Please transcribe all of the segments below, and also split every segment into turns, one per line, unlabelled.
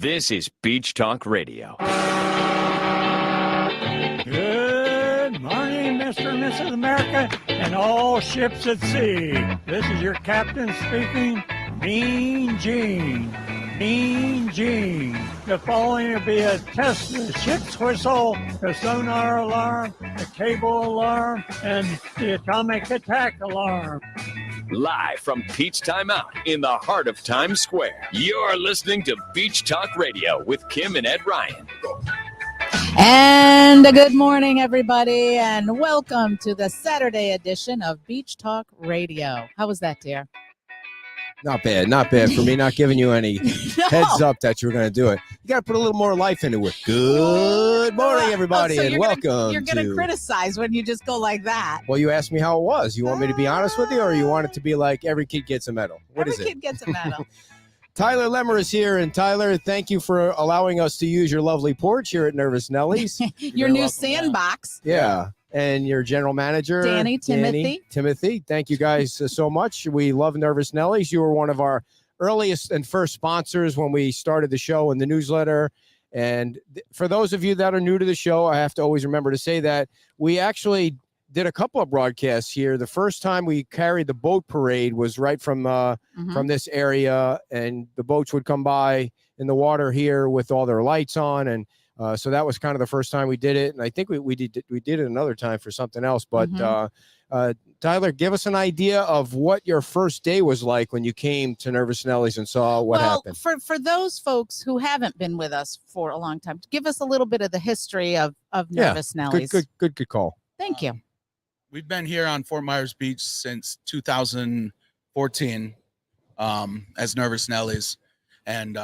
This is Beach Talk Radio.
Good morning, Mr. and Mrs. America, and all ships at sea. This is your captain speaking, Mean Gene. Mean Gene. The following will be a test of the ship's whistle, the sonar alarm, the cable alarm, and the atomic attack alarm.
Live from Peach Time Out in the heart of Times Square. You're listening to Beach Talk Radio with Kim and Ed Ryan.
And a good morning, everybody, and welcome to the Saturday edition of Beach Talk Radio. How was that, dear?
Not bad for me not giving you any heads up that you were going to do it. You got to put a little more life into it. Good morning, everybody, and welcome.
You're going to criticize when you just go like that.
Well, you asked me how it was. You want me to be honest with you, or you want it to be like every kid gets a medal?
Every kid gets a medal.
Tyler Lemmer is here, and Tyler, thank you for allowing us to use your lovely porch here at Nervous Nellie's.
Your new sandbox.
Yeah. And your general manager, Timothy. Thank you guys so much. We love Nervous Nellie's. You were one of our earliest and first sponsors when we started the show and the newsletter. And for those of you that are new to the show, I have to always remember to say that we actually did a couple of broadcasts here. The first time we carried the boat parade was right from this area, and the boats would come by in the water here with all their lights on, and so that was kind of the first time we did it, and I think we did it another time for something else. But Tyler, give us an idea of what your first day was like when you came to Nervous Nellie's and saw what happened.
For those folks who haven't been with us for a long time, give us a little bit of the history of Nervous Nellie's.
Good call.
Thank you.
We've been here on Fort Myers Beach since 2014 as Nervous Nellie's, and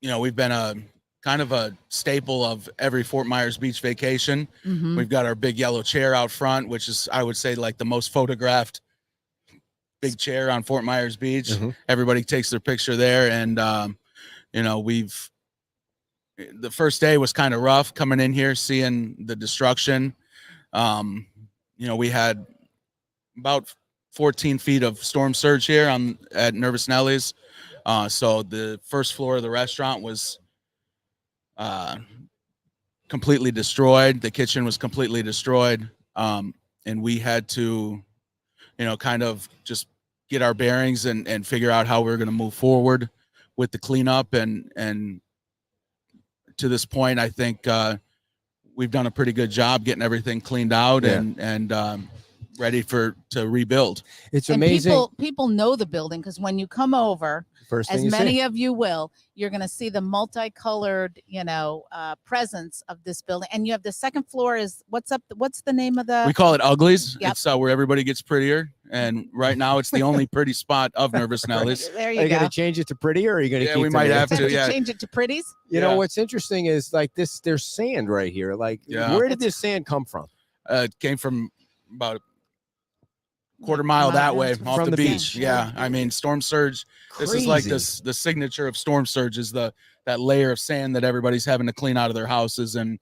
we've been a kind of a staple of every Fort Myers Beach vacation. Mm-hmm. We've got our big yellow chair out front, which is, I would say, like the most photographed big chair on Fort Myers Beach. Mm-hmm. Everybody takes their picture there. And, the first day was kind of rough coming in here, seeing the destruction. We had about 14 feet of storm surge here at Nervous Nellie's. So the first floor of the restaurant was completely destroyed. The kitchen was completely destroyed. And we had to, kind of just get our bearings and figure out how we were going to move forward with the cleanup. And to this point, I think we've done a pretty good job getting everything cleaned out and ready to rebuild.
It's amazing.
People know the building because when you come over, as many of you will, you're going to see the multicolored, presence of this building. And you have the second floor what's the name of the?
We call it Uglies.
Yep.
It's where everybody gets prettier. And right now it's the only pretty spot of Nervous Nellie's.
There you
go. Are you
going
to change it to pretty, or are you going to keep it?
We might have to,
change it to pretties?
You know, what's interesting is like this, there's sand right here. Like, where did this sand come from?
It came from about quarter mile that way off the beach. Yeah. I mean, storm surge.
Crazy.
This is like the signature of storm surge is that layer of sand that everybody's having to clean out of their houses and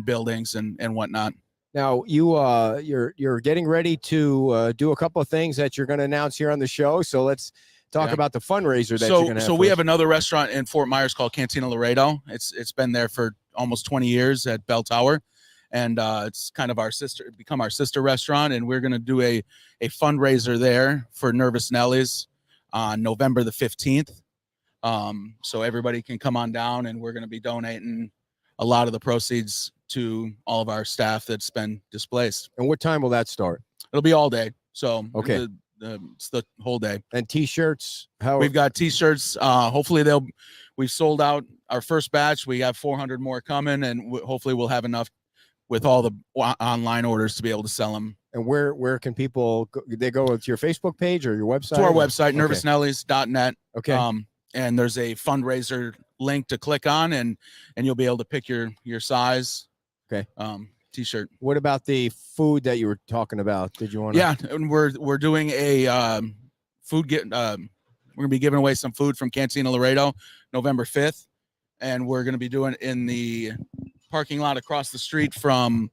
buildings and whatnot.
Now you're getting ready to do a couple of things that you're going to announce here on the show. So let's talk about the fundraiser that you're going to have.
So we have another restaurant in Fort Myers called Cantina Laredo. It's been there for almost 20 years at Bell Tower. And it's kind of become our sister restaurant. And we're going to do a fundraiser there for Nervous Nellie's on November the 15th. So everybody can come on down, and we're going to be donating a lot of the proceeds to all of our staff that's been displaced.
And what time will that start?
It'll be all day. So
okay.
It's the whole day.
And T-shirts?
We've got T-shirts. Hopefully we've sold out our first batch. We have 400 more coming, and hopefully we'll have enough with all the online orders to be able to sell them.
And where can people go? They go to your Facebook page or your website?
To our website, nervousnellies.net.
Okay.
And there's a fundraiser link to click on, and you'll be able to pick your size.
Okay.
T-shirt.
What about the food that you were talking about? Did you want to?
Yeah, and we're doing a we're gonna be giving away some food from Cantina Laredo November 5th, and we're gonna be doing it in the parking lot across the street from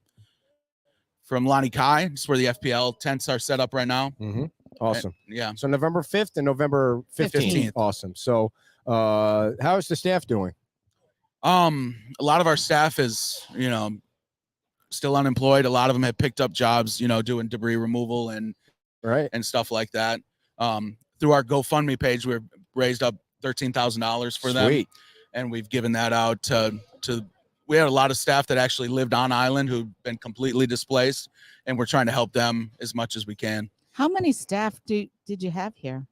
Lonnie Kai. It's where the FPL tents are set up right now.
Mm-hmm. Awesome.
Yeah.
So November 5th and November 15th. Awesome. So how is the staff doing?
A lot of our staff is, still unemployed. A lot of them have picked up jobs, doing debris removal and stuff like that. Through our GoFundMe page, we've raised up $13,000 for them, and we've given that out to. We had a lot of staff that actually lived on island who've been completely displaced, and we're trying to help them as much as we can.
How many staff did you have here?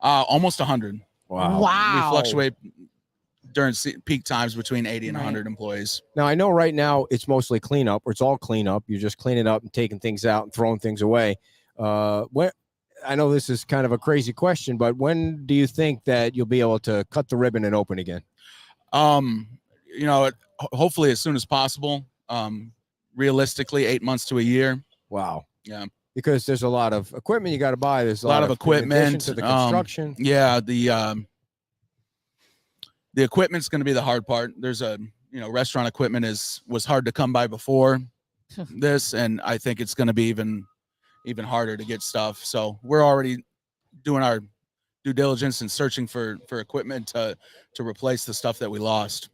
Almost 100.
Wow.
We fluctuate during peak times between 80 and 100 employees.
Now, I know right now it's mostly cleanup, or it's all cleanup. You're just cleaning up and taking things out and throwing things away. When I know this is kind of a crazy question, but when do you think that you'll be able to cut the ribbon and open again?
Hopefully as soon as possible. Realistically, 8 months to a year.
Wow.
Yeah.
Because there's a lot of equipment you got to buy. There's a
lot of equipment
to the construction.
The equipment's going to be the hard part. There's restaurant equipment was hard to come by before this, and I think it's going to be even harder to get stuff. So we're already doing our due diligence and searching for equipment to replace the stuff that we lost.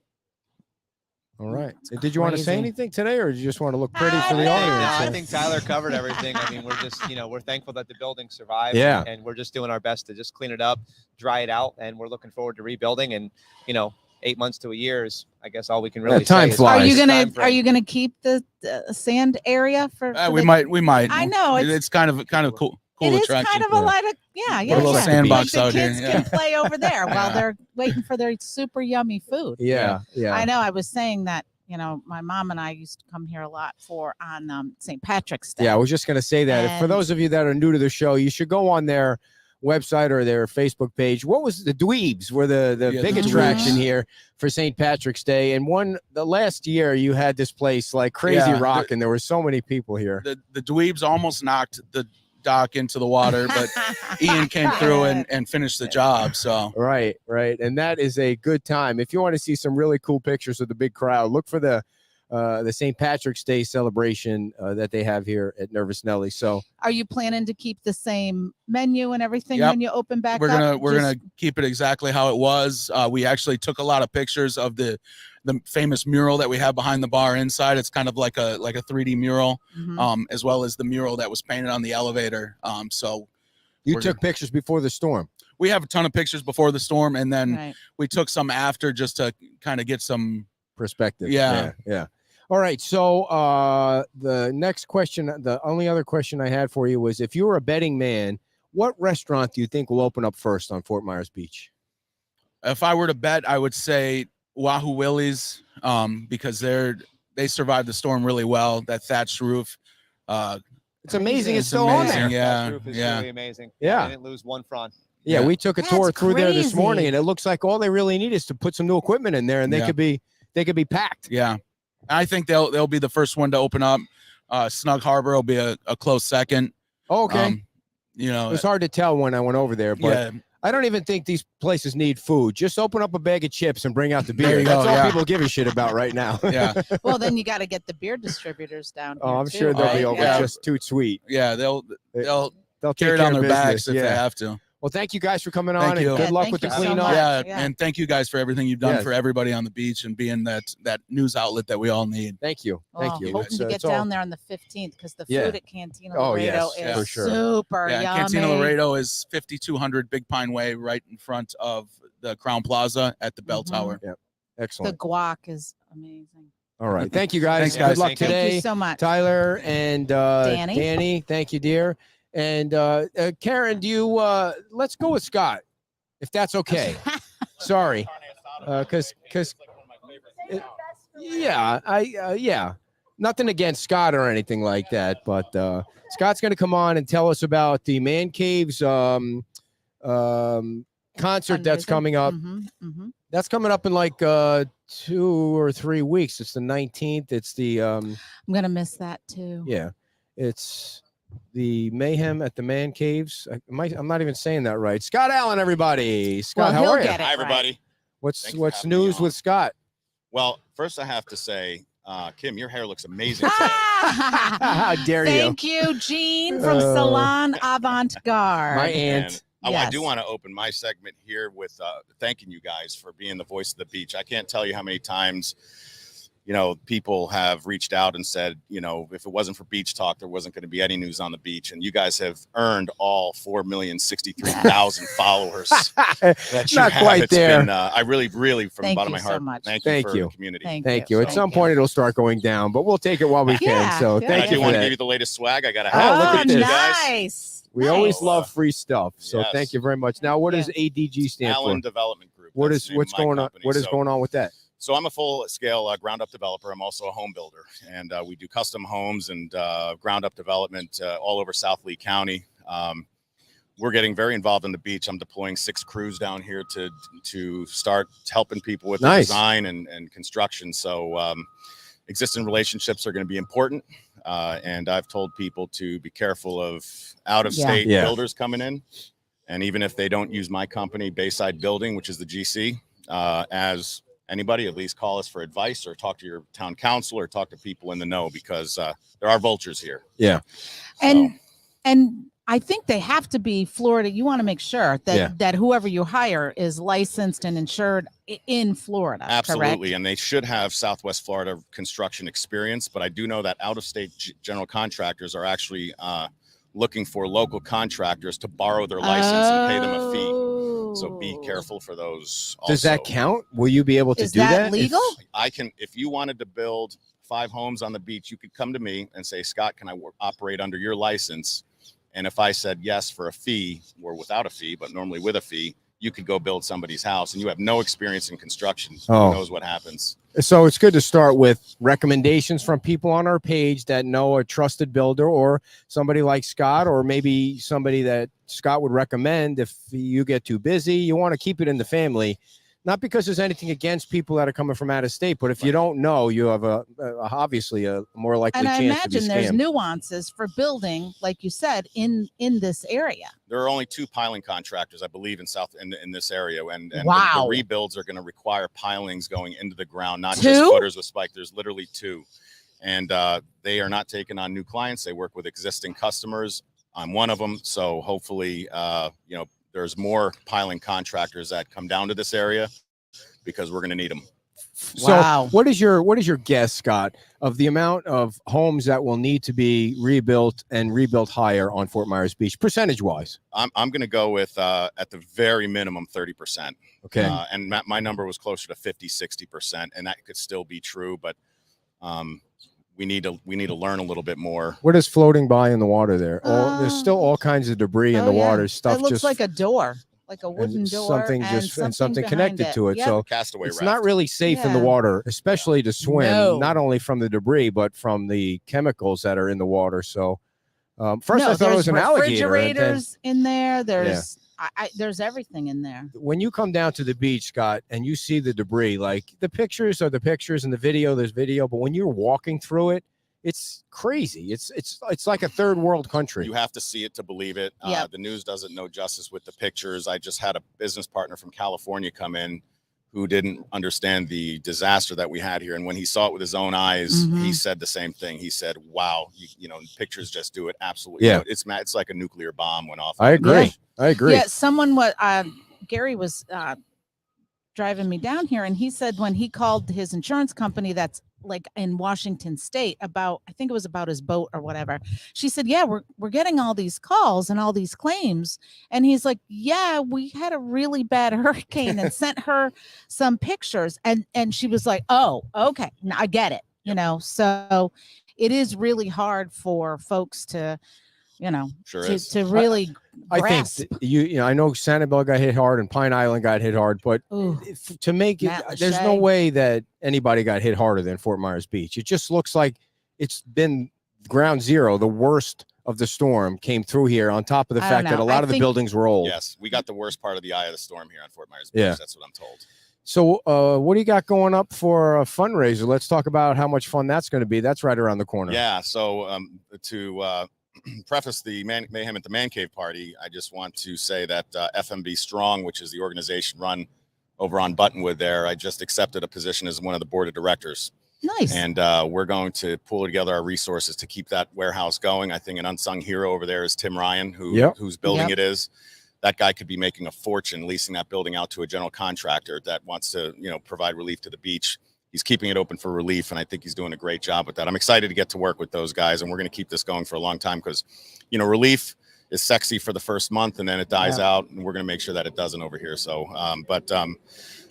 All right. Did you want to say anything today, or did you just want to look pretty for the audience?
No, I think Tyler covered everything. I mean, we're just, we're thankful that the building survived.
Yeah.
And we're just doing our best to just clean it up, dry it out, and we're looking forward to rebuilding. And, 8 months to a year is, I guess, all we can really
time
say.
flies.
Are you gonna keep the sand area for
we might.
I know
it's kind of cool.
It is
attraction.
kind of a lot of
Put a little sandbox out here.
Kids can play over there while they're waiting for their super yummy food.
Yeah.
I know. I was saying that. My mom and I used to come here a lot on St. Patrick's Day.
Yeah, I was just going to say that. And for those of you that are new to the show, you should go on their website or their Facebook page. What was the Dweebs were the big attraction here for St. Patrick's Day. And the last year you had this place like crazy rock, and there were so many people here.
The Dweebs almost knocked the dock into the water, but Ian came through and finished the job. So
right, and that is a good time. If you want to see some really cool pictures of the big crowd, look for the St. Patrick's Day celebration that they have here at Nervous Nellie. So,
are you planning to keep the same menu and everything when you open back up?
We're gonna keep it exactly how it was. We actually took a lot of pictures of the famous mural that we have behind the bar inside. It's kind of like a 3D mural, as well as the mural that was painted on the elevator. So
you took pictures before the storm.
We have a ton of pictures before the storm, and then we took some after just to kind of get some
perspective.
Yeah.
All right. So the next question, the only other question I had for you was, if you were a betting man, what restaurant do you think will open up first on Fort Myers Beach?
If I were to bet, I would say Wahoo Willie's, because they survived the storm really well. That thatched roof.
It's amazing. It's still on there.
Yeah. Roof is really amazing.
Yeah.
They didn't lose one front.
Yeah, we took a tour through there this morning, and it looks like all they really need is to put some new equipment in there, and they could be packed.
Yeah, I think they'll be the first one to open up. Snug Harbor will be a close second.
Oh, okay. It was hard to tell when I went over there, but I don't even think these places need food. Just open up a bag of chips and bring out the beer. That's all people give a shit about right now.
Yeah.
Well, then you got to get the beer distributors down here.
I'm sure they'll be over just too sweet.
Yeah, they'll
carry
it on their backs if they have to.
Well, thank you guys for coming on, and good luck with the cleanup.
And thank you guys for everything you've done for everybody on the beach and being that news outlet that we all need.
Thank you. Thank you.
Hoping to get down there on the 15th, because the food at Cantina Laredo is super yummy.
Cantina Laredo is 5200 Big Pine Way, right in front of the Crown Plaza at the Bell Tower.
Yep. Excellent.
The guac is amazing.
All right. Thank you, guys.
Thanks, guys.
Good luck today.
Thank you so much.
Tyler and Danny. Thank you, dear. And Karen, do you let's go with Scott, if that's okay. Sorry, because nothing against Scott or anything like that, but Scott's going to come on and tell us about the Man Caves concert that's coming up. That's coming up in like 2 or 3 weeks. It's the 19th. It's the
I'm gonna miss that too.
Yeah, it's the Mayhem at the Man Caves. I'm not even saying that right. Scott Allen, everybody. Scott, how are you?
Hi, everybody.
What's news with Scott?
Well, first I have to say, Kim, your hair looks amazing.
How dare you?
Thank you, Jean from Salon Avant Garde.
My aunt.
I do want to open my segment here with thanking you guys for being the voice of the beach. I can't tell you how many times, people have reached out and said, if it wasn't for Beach Talk, there wasn't going to be any news on the beach. And you guys have earned all 4,063,000 followers that you
Not
have.
quite
It's
there.
been, I really, from the bottom of my heart,
so much.
thank
Thank
you for
you.
the community.
Thank you. At some point, it'll start going down, but we'll take it while we can. So
Yeah,
And I
thank you
do
for
want to
that.
give you the latest swag. I got a
Oh,
hat
look
for
at
you
this.
guys.
Nice.
We always
Nice.
love free stuff. So
Yes.
thank you very much. Now, what does ADG stand
Allen
for?
Development Group.
What
That's
is
the name
what's
of my
going on?
company.
What is
So-
going on with that?
So I'm a full-scale ground-up developer. I'm also a home builder, and we do custom homes and ground-up development all over South Lee County. We're getting very involved in the beach. I'm deploying 6 crews down here to start helping people with the
Nice.
design and construction. So existing relationships are going to be important, and I've told people to be careful of out-of-state
Yeah.
builders coming in. And even if they don't use my company, Bayside Building, which is the GC, as anybody, at least call us for advice or talk to your town council or talk to people in the know, because there are vultures here.
Yeah.
And I think they have to be Florida. You want to make sure that that whoever you hire is licensed and insured in Florida.
Absolutely.
Correct?
And they should have Southwest Florida construction experience. But I do know that out-of-state general contractors are actually looking for local contractors to borrow their license and pay them a fee. So be careful for those.
Does that
also.
count? Will you be able to
Is
do
that
that?
legal?
If you wanted to build 5 homes on the beach, you could come to me and say, Scott, can I operate under your license? And if I said yes for a fee, or without a fee, but normally with a fee, you could go build somebody's house and you have no experience in construction.
Oh.
Who knows what happens?
So it's good to start with recommendations from people on our page that know a trusted builder, or somebody like Scott, or maybe somebody that Scott would recommend. If you get too busy, you want to keep it in the family. Not because there's anything against people that are coming from out of state, but if you don't know, you have obviously a more likely
And I
chance to be
imagine there's
scammed.
nuances for building, like you said, in this area.
There are only 2 piling contractors, I believe, in this area, and
Wow.
the rebuilds are going to require pilings going into the ground, not
2?
just footers with spike. There's literally 2, and they are not taking on new clients. They work with existing customers. I'm one of them, so hopefully, there's more piling contractors that come down to this area, because we're going to need them.
Wow.
So what is your guess, Scott, of the amount of homes that will need to be rebuilt and rebuilt higher on Fort Myers Beach, percentage wise?
I'm going to go with at the very minimum 30%.
Okay.
And my number was closer to 50-60%, and that could still be true, but we need to learn a little bit more.
What is floating by in the water there? There's still all kinds of debris in the water. Stuff
It looks
just
like a door, like a wooden
and
door,
something
and
something
behind
connected to it.
Yep.
So
Castaway
it's
raft.
not really safe in the
Yeah.
water, especially to swim.
No.
Not only from the debris, but from the chemicals that are in the water. So first I thought it was an alligator. And then,
refrigerators in there. There's there's everything in there.
when you come down to the beach, Scott, and you see the debris, like the pictures are the pictures, and the video, there's video, but when you're walking through it, it's crazy. It's like a third world country.
You have to see it to believe it.
Yep.
The news doesn't know justice with the pictures. I just had a business partner from California come in who didn't understand the disaster that we had here. And when he saw it with his own eyes, he said the same thing. He said, wow, pictures just do it. Absolutely.
Yeah.
It's like a nuclear bomb went off.
I agree. I agree.
Yeah, someone Gary was driving me down here, and he said when he called his insurance company that's like in Washington State about, I think it was about his boat or whatever. She said, yeah, we're getting all these calls and all these claims. And he's like, yeah, we had a really bad hurricane, and sent her some pictures. And she was like, oh, okay, now I get it. So it is really hard for folks to,
Sure is.
to really
I think
grasp.
I know Sanibel got hit hard and Pine Island got hit hard, but
Ooh.
to make it,
Matt
there's no
Lachey.
way that anybody got hit harder than Fort Myers Beach. It just looks like it's been ground zero. The worst of the storm came through here, on top of the
I don't
fact that a
know.
lot
I
of the
think-
buildings were old.
Yes, we got the worst part of the eye of the storm here on Fort Myers Beach.
Yeah.
That's what I'm told.
So what do you got going up for a fundraiser? Let's talk about how much fun that's going to be. That's right around the corner.
Yeah. So to preface the Mayhem at the Man Cave party, I just want to say that FMB Strong, which is the organization run over on Buttonwood there, I just accepted a position as one of the board of directors.
Nice.
And we're going to pull together our resources to keep that warehouse going. I think an unsung hero over there is Tim Ryan, who's building
Yep.
it is. that guy could be making a fortune leasing that building out to a general contractor that wants to, provide relief to the beach. He's keeping it open for relief, and I think he's doing a great job with that. I'm excited to get to work with those guys, and we're going to keep this going for a long time because, relief is sexy for the first month, and then it dies out, and we're going to make sure that it doesn't over here. So,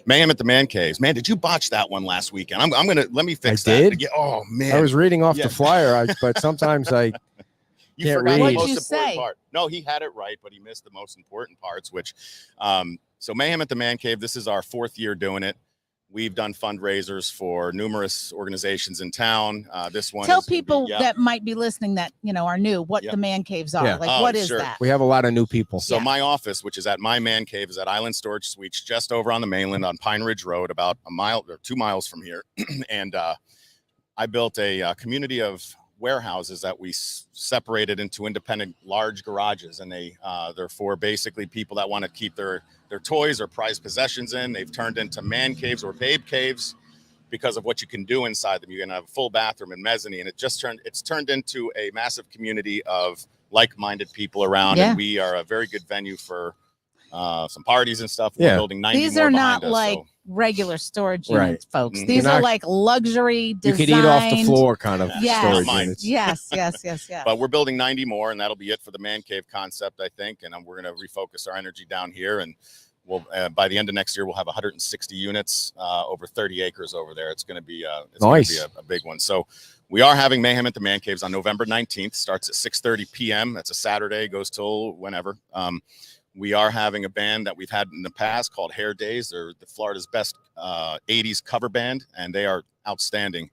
Mayhem at the Man Caves. Man, did you botch that one last weekend? Let me fix that.
Did?
Yeah, oh, man.
I was reading off the flyer, but sometimes I
you
can't
forgot
read.
the
What'd you
most important
say?
part. No, he had it right, but he missed the most important parts, which, so Mayhem at the Man Cave, this is our 4th year doing it. We've done fundraisers for numerous organizations in town. This one.
Tell people that might be listening that, are new, what the man caves are.
Yeah.
Like, what is
sure.
that?
We have a lot of new people.
So my office, which is at my man cave, is at Island Storage Suites, just over on the mainland on Pine Ridge Road, about a mile or 2 miles from here. And I built a community of warehouses that we separated into independent large garages, and they're for basically people that want to keep their toys or prized possessions in. They've turned into man caves or babe caves because of what you can do inside them. You can have a full bathroom and mezzanine. It's turned into a massive community of like-minded people around, and we are a very good venue for some parties and stuff. We're building 90
These
more
are not
behind us,
like
so.
regular storage units, folks.
Mhm.
These are like luxury designed.
You could eat off the floor kind of storage
Mine.
units.
Yes.
But we're building 90 more, and that'll be it for the man cave concept, I think. And we're going to refocus our energy down here, and we'll by the end of next year we'll have 160 units, over 30 acres over there. It's going to be
nice.
a big one. So we are having Mayhem at the Man Caves on November 19th. Starts at 6:30 p.m. That's a Saturday, goes till whenever. We are having a band that we've had in the past called Hair Days. They're the Florida's best 80s cover band, and they are outstanding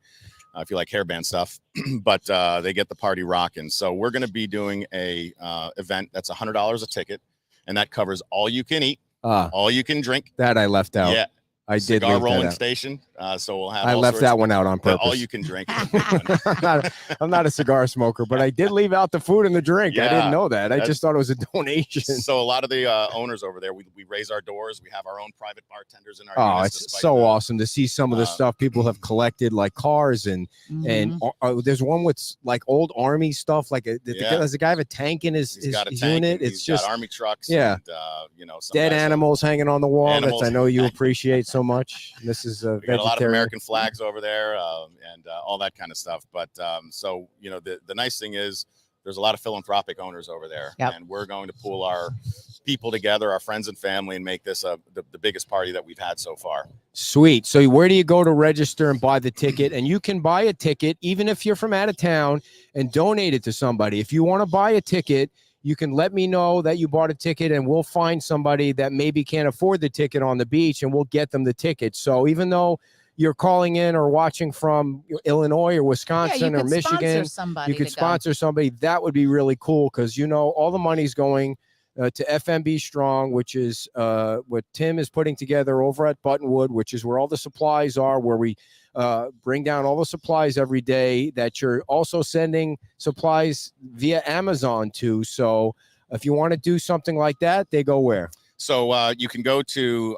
if you like hair band stuff. But they get the party rocking. So we're going to be doing a event that's $100 a ticket, and that covers all you can eat, all you can drink.
That I left out.
Yeah.
I did
Cigar
leave
rolling
that out.
station. So we'll have.
I left that one out on purpose.
All you can drink.
I'm not a cigar smoker, but I did leave out the food and the drink. I didn't know that. I just thought it was a donation.
So a lot of the owners over there, we raise our doors. We have our own private bartenders in our.
Oh, it's so awesome to see some of the stuff people have collected, like cars and there's one with like old army stuff. Like does the guy have a tank in his unit? It's just
army trucks.
Yeah,
and,
dead animals hanging on the wall. That I know you appreciate so much. This is
we got a lot of American flags over there, and all that kind of stuff. But so the nice thing is there's a lot of philanthropic owners over there, and we're going to pull our people together, our friends and family, and make this the biggest party that we've had so far.
Sweet. So where do you go to register and buy the ticket? And you can buy a ticket even if you're from out of town and donate it to somebody. If you want to buy a ticket, you can let me know that you bought a ticket, and we'll find somebody that maybe can't afford the ticket on the beach, and we'll get them the ticket. So even though you're calling in or watching from Illinois or Wisconsin or Michigan, you could sponsor somebody. That would be really cool because, all the money's going to FMB Strong, which is what Tim is putting together over at Buttonwood, which is where all the supplies are, where we bring down all the supplies every day that you're also sending supplies via Amazon to. So if you want to do something like that, they go where?
So you can go to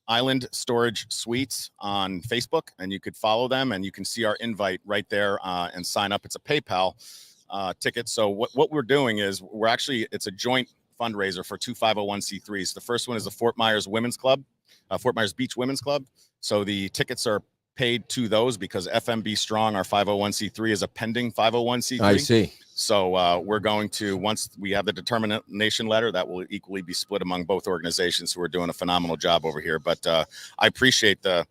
Island Storage Suites on Facebook, and you could follow them, and you can see our invite right there and sign up. It's a PayPal ticket. So what we're doing is it's a joint fundraiser for 2 501c3s. The first one is the Fort Myers Women's Club, Fort Myers Beach Women's Club. So the tickets are paid to those because FMB Strong, our 501c3, is a pending 501c3.
I see.
So we're going to, once we have the determination letter, that will equally be split among both organizations who are doing a phenomenal job over here. But I appreciate the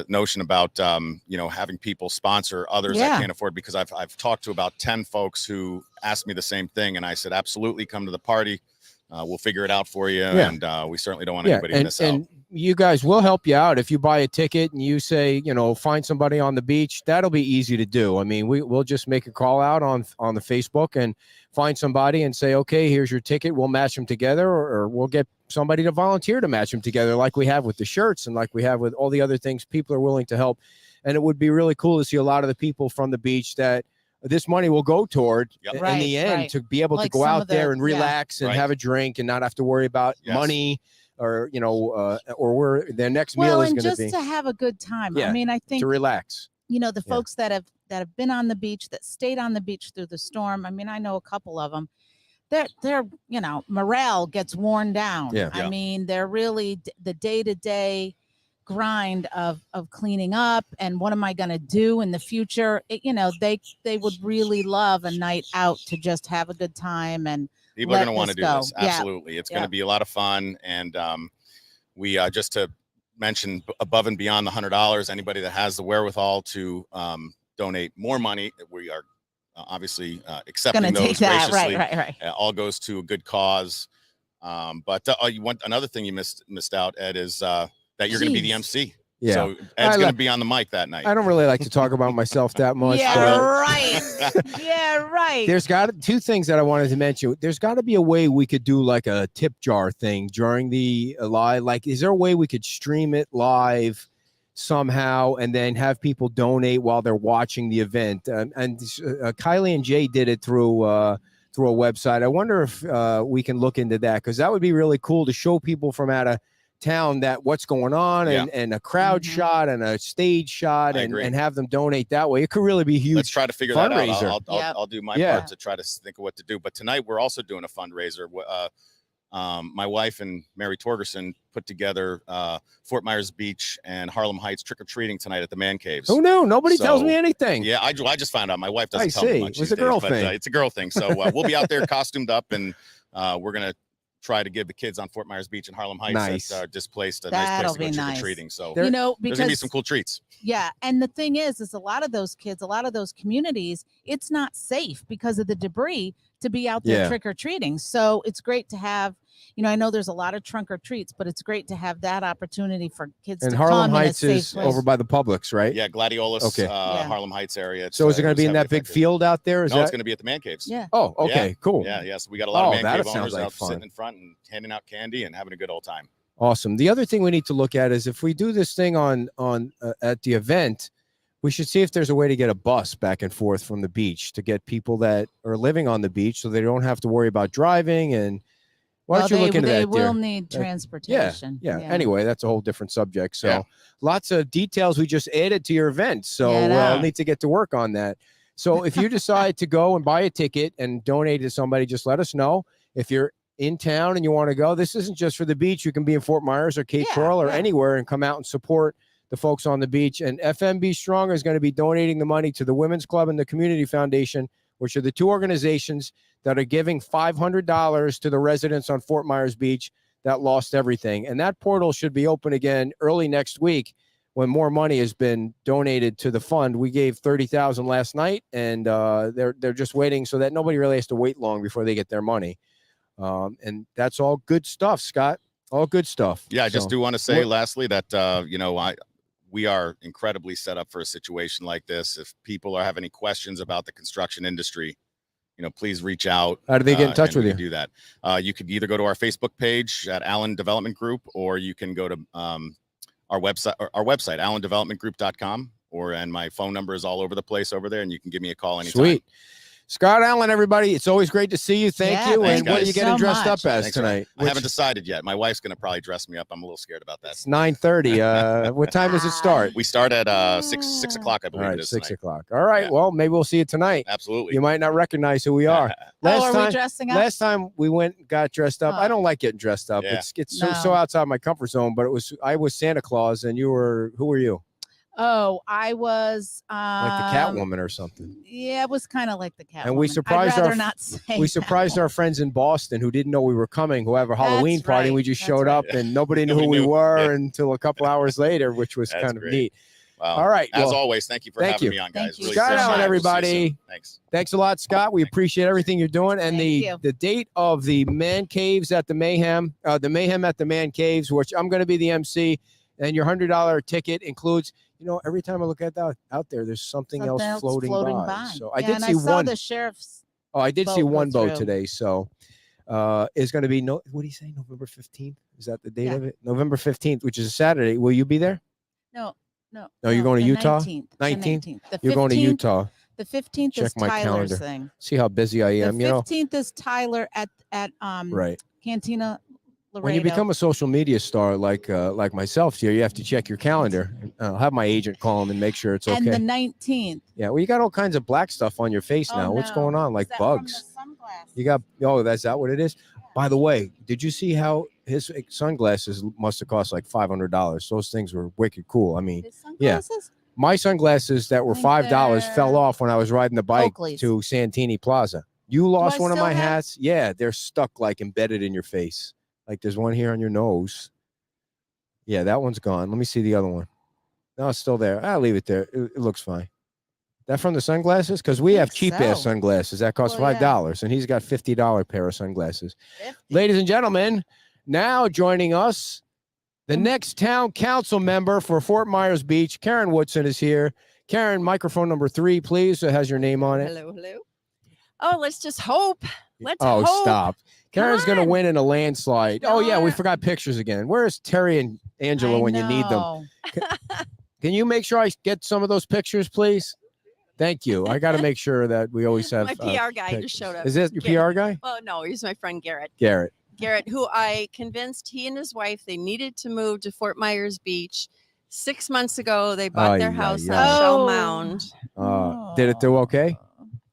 notion about having people sponsor others that can't afford, because I've talked to about 10 folks who asked me the same thing, and I said, absolutely, come to the party. We'll figure it out for you, and we certainly don't want anybody to miss out. And
you guys will help you out if you buy a ticket and you say, find somebody on the beach. That'll be easy to do. I mean, we'll just make a call out on the Facebook and find somebody and say, okay, here's your ticket. We'll match them together, or we'll get somebody to volunteer to match them together, like we have with the shirts and like we have with all the other things. People are willing to help, and it would be really cool to see a lot of the people from the beach that this money will go toward in the end to be able to go out there and relax and have a drink and not have to worry about money or or where their next meal is going to be.
Just to have a good time.
Yeah,
I mean, I think
to relax.
The folks that have been on the beach, that stayed on the beach through the storm. I mean, I know a couple of them. their morale gets worn down.
Yeah.
I mean, they're really the day-to-day grind of cleaning up and what am I going to do in the future. They would really love a night out to just have a good time, and
people are going to want to do this.
Yeah.
Absolutely. It's going to be a lot of fun. And we just to mention, above and beyond the $100, anybody that has the wherewithal to donate more money, we are obviously accepting
gonna
those
take that.
graciously.
Right.
All goes to a good cause. But you want another thing you missed out, Ed, is that you're going to be the MC.
Yeah.
So Ed's going to be on the mic that night.
I don't really like to talk about myself that much.
Yeah, right. Yeah, right.
There's got two things that I wanted to mention. There's got to be a way we could do like a tip jar thing during the live. Like, is there a way we could stream it live somehow and then have people donate while they're watching the event? And Kylie and Jay did it through a website. I wonder if we can look into that, because that would be really cool to show people from out of town that what's going on, and a crowd shot and a stage shot, and have them donate that way. It could really be huge.
Let's try to figure
fundraiser.
that out. I'll do my part to try to think of what to do. But tonight we're also doing a fundraiser. My wife and Mary Torgerson put together Fort Myers Beach and Harlem Heights trick-or-treating tonight at the Man Caves.
Oh no, nobody tells me anything.
Yeah, I just found out. My wife doesn't tell me much.
It was a girl thing.
It's a girl thing. So we'll be out there costumed up, and we're gonna try to give the kids on Fort Myers Beach and Harlem Heights that are displaced a nice place to go trick-or-treating. So
because
there's gonna be some cool treats.
Yeah, and the thing is a lot of those kids, a lot of those communities, it's not safe because of the debris to be out there trick-or-treating. So it's great to have, I know there's a lot of trunk or treats, but it's great to have that opportunity for kids to
Harlem
come
Heights
in a safe
is
place.
over by the Publix, right?
Yeah, Gladiolus, Harlem Heights area.
So is it going to be in that big field out there?
No, it's going to be at the Man Caves.
Yeah.
Oh, okay, cool.
Yeah. So we got a lot of Man Cave owners
like
out
fun.
sitting in front and handing out candy and having a good old time.
Awesome. The other thing we need to look at is if we do this thing on at the event, we should see if there's a way to get a bus back and forth from the beach to get people that are living on the beach so they don't have to worry about driving. And why don't you look into that?
They will need transportation.
Yeah. Anyway, that's a whole different subject. So lots of details we just added to your event. So we'll need to get to work on that. So if you decide to go and buy a ticket and donate to somebody, just let us know. If you're in town and you want to go, this isn't just for the beach. You can be in Fort Myers or Cape Coral or anywhere and come out and support the folks on the beach. And FMB Strong is going to be donating the money to the Women's Club and the Community Foundation, which are the two organizations that are giving $500 to the residents on Fort Myers Beach that lost everything. And that portal should be open again early next week when more money has been donated to the fund. We gave $30,000 last night, and they're just waiting so that nobody really has to wait long before they get their money. And that's all good stuff, Scott. All good stuff.
Yeah, I just do want to say lastly that, we are incredibly set up for a situation like this. If people have any questions about the construction industry, please reach out.
How do they get in touch with you?
Do that. You could either go to our Facebook page at Allen Development Group, or you can go to our website, allendevelopmentgroup.com, and my phone number is all over the place over there, and you can give me a call anytime.
Sweet. Scott Allen, everybody, it's always great to see you. Thank you.
Thanks,
and what are you getting dressed up as tonight?
I haven't decided yet. My wife's going to probably dress me up. I'm a little scared about that.
It's 9:30. What time does it start?
We start at 6 o'clock, I believe.
All right,
it is
6
tonight.
o'clock. All right.
Yeah.
Well, maybe we'll see you tonight.
Absolutely.
You might not recognize who we are.
Are we dressing up?
Last time we went and got dressed up. I don't like getting dressed up.
Yeah.
It's so outside my comfort zone. But I was Santa Claus, and who were you?
Oh, I was
like the Catwoman or something.
Yeah, it was kind of like the Catwoman.
And we surprised
our
our friends in Boston who didn't know we were coming, who have a Halloween party. And we just showed up, and nobody knew who we were until a couple hours later, which was kind of neat.
Wow.
All right.
As always, thank you for having me on, guys.
Really
Scott Allen, everybody.
Thanks.
Thanks a lot, Scott. We appreciate everything you're doing. And the date of the Man Caves at the Mayhem at the Man Caves, which I'm going to be the MC, and your $100 ticket includes. Every time I look at that out there, the's something else floating by. So I did see one.
The sheriff's.
Oh, I did see one boat today. So it's going to be what do you say? November 15th? Is that the date of it? November 15th, which is a Saturday. Will you be there?
No,
you're going to Utah?
19th.
You're going to Utah.
The 15th is Tyler's thing.
See how busy I am.
The 15th is Tyler at Cantina. Laredo.
When you become a social media star like myself here, you have to check your calendar. I'll have my agent call him and make sure it's okay.
And the 19th.
Yeah, well, you got all kinds of black stuff on your face now. What's going on? Like bugs? You got, oh, that's that what it is? By the way, did you see how his sunglasses must have cost like $500? Those things were wicked cool. I mean, yeah. My sunglasses that were $5 fell off when I was riding the bike to Santini Plaza. You lost one of my hats? Yeah, they're stuck like embedded in your face. Like there's one here on your nose. Yeah, that one's gone. Let me see the other one. No, it's still there. I'll leave it there. It looks fine. That from the sunglasses? Because we have cheap ass sunglasses that cost $5, and he's got $50 pair of sunglasses. 50. Ladies and gentlemen, now joining us, the next town council member for Fort Myers Beach, Karen Woodson, is here. Karen, microphone number 3, please. It has your name on it.
Hello. Oh, let's just hope. Let's hope.
Oh, stop. Karen's going to win in a landslide. No. Oh, yeah, we forgot pictures again. Where's Terry and Angela when you need them? Can you make sure I get some of those pictures, please? Thank you. I got to make sure that we always have
my PR guy just showed up.
Is this your PR guy?
Oh, no, he's my friend Garrett.
Garrett,
who I convinced he and his wife, they needed to move to Fort Myers Beach. 6 months ago, they bought their house on Shell Mound.
Did it do okay?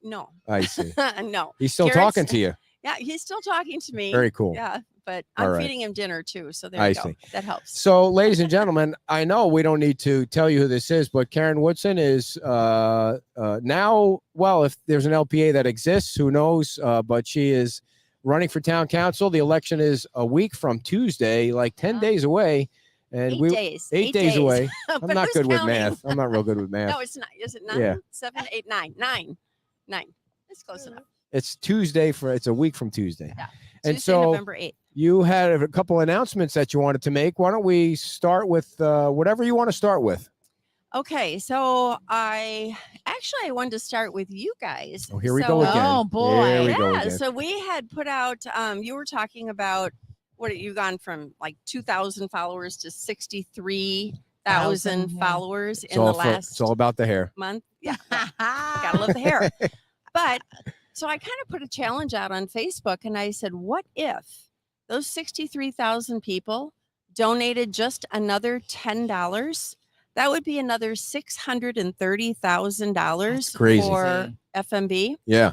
No.
I see.
No.
He's still talking to you.
Yeah, he's still talking to me.
Very cool.
Yeah, but I'm feeding him dinner too, so there you go. That helps.
So, ladies and gentlemen, I know we don't need to tell you who this is, but Karen Woodson is now, well, if there's an LPA that exists, who knows? But she is running for town council. The election is a week from Tuesday, like 10 days away. And
8 days.
8 days away. I'm not good with math. I'm not real good with math.
No, it's not. Is it 9? Yeah. 7, 8, 9. 9. It's close enough.
It's Tuesday it's a week from Tuesday.
Yeah.
And
Tuesday,
so
November 8th.
You had a couple announcements that you wanted to make. Why don't we start with whatever you want to start with?
Okay, so I wanted to start with you guys.
Oh, here we go again.
Oh boy.
Here we go again.
So we had put out you were talking about you've gone from like 2,000 followers to 63,000 followers in the last
it's all about the hair
month. Yeah. Gotta love the hair. But so I kind of put a challenge out on Facebook and I said, what if those 63,000 people donated just another $10? That would be another $630,000 for FMB.
Yeah.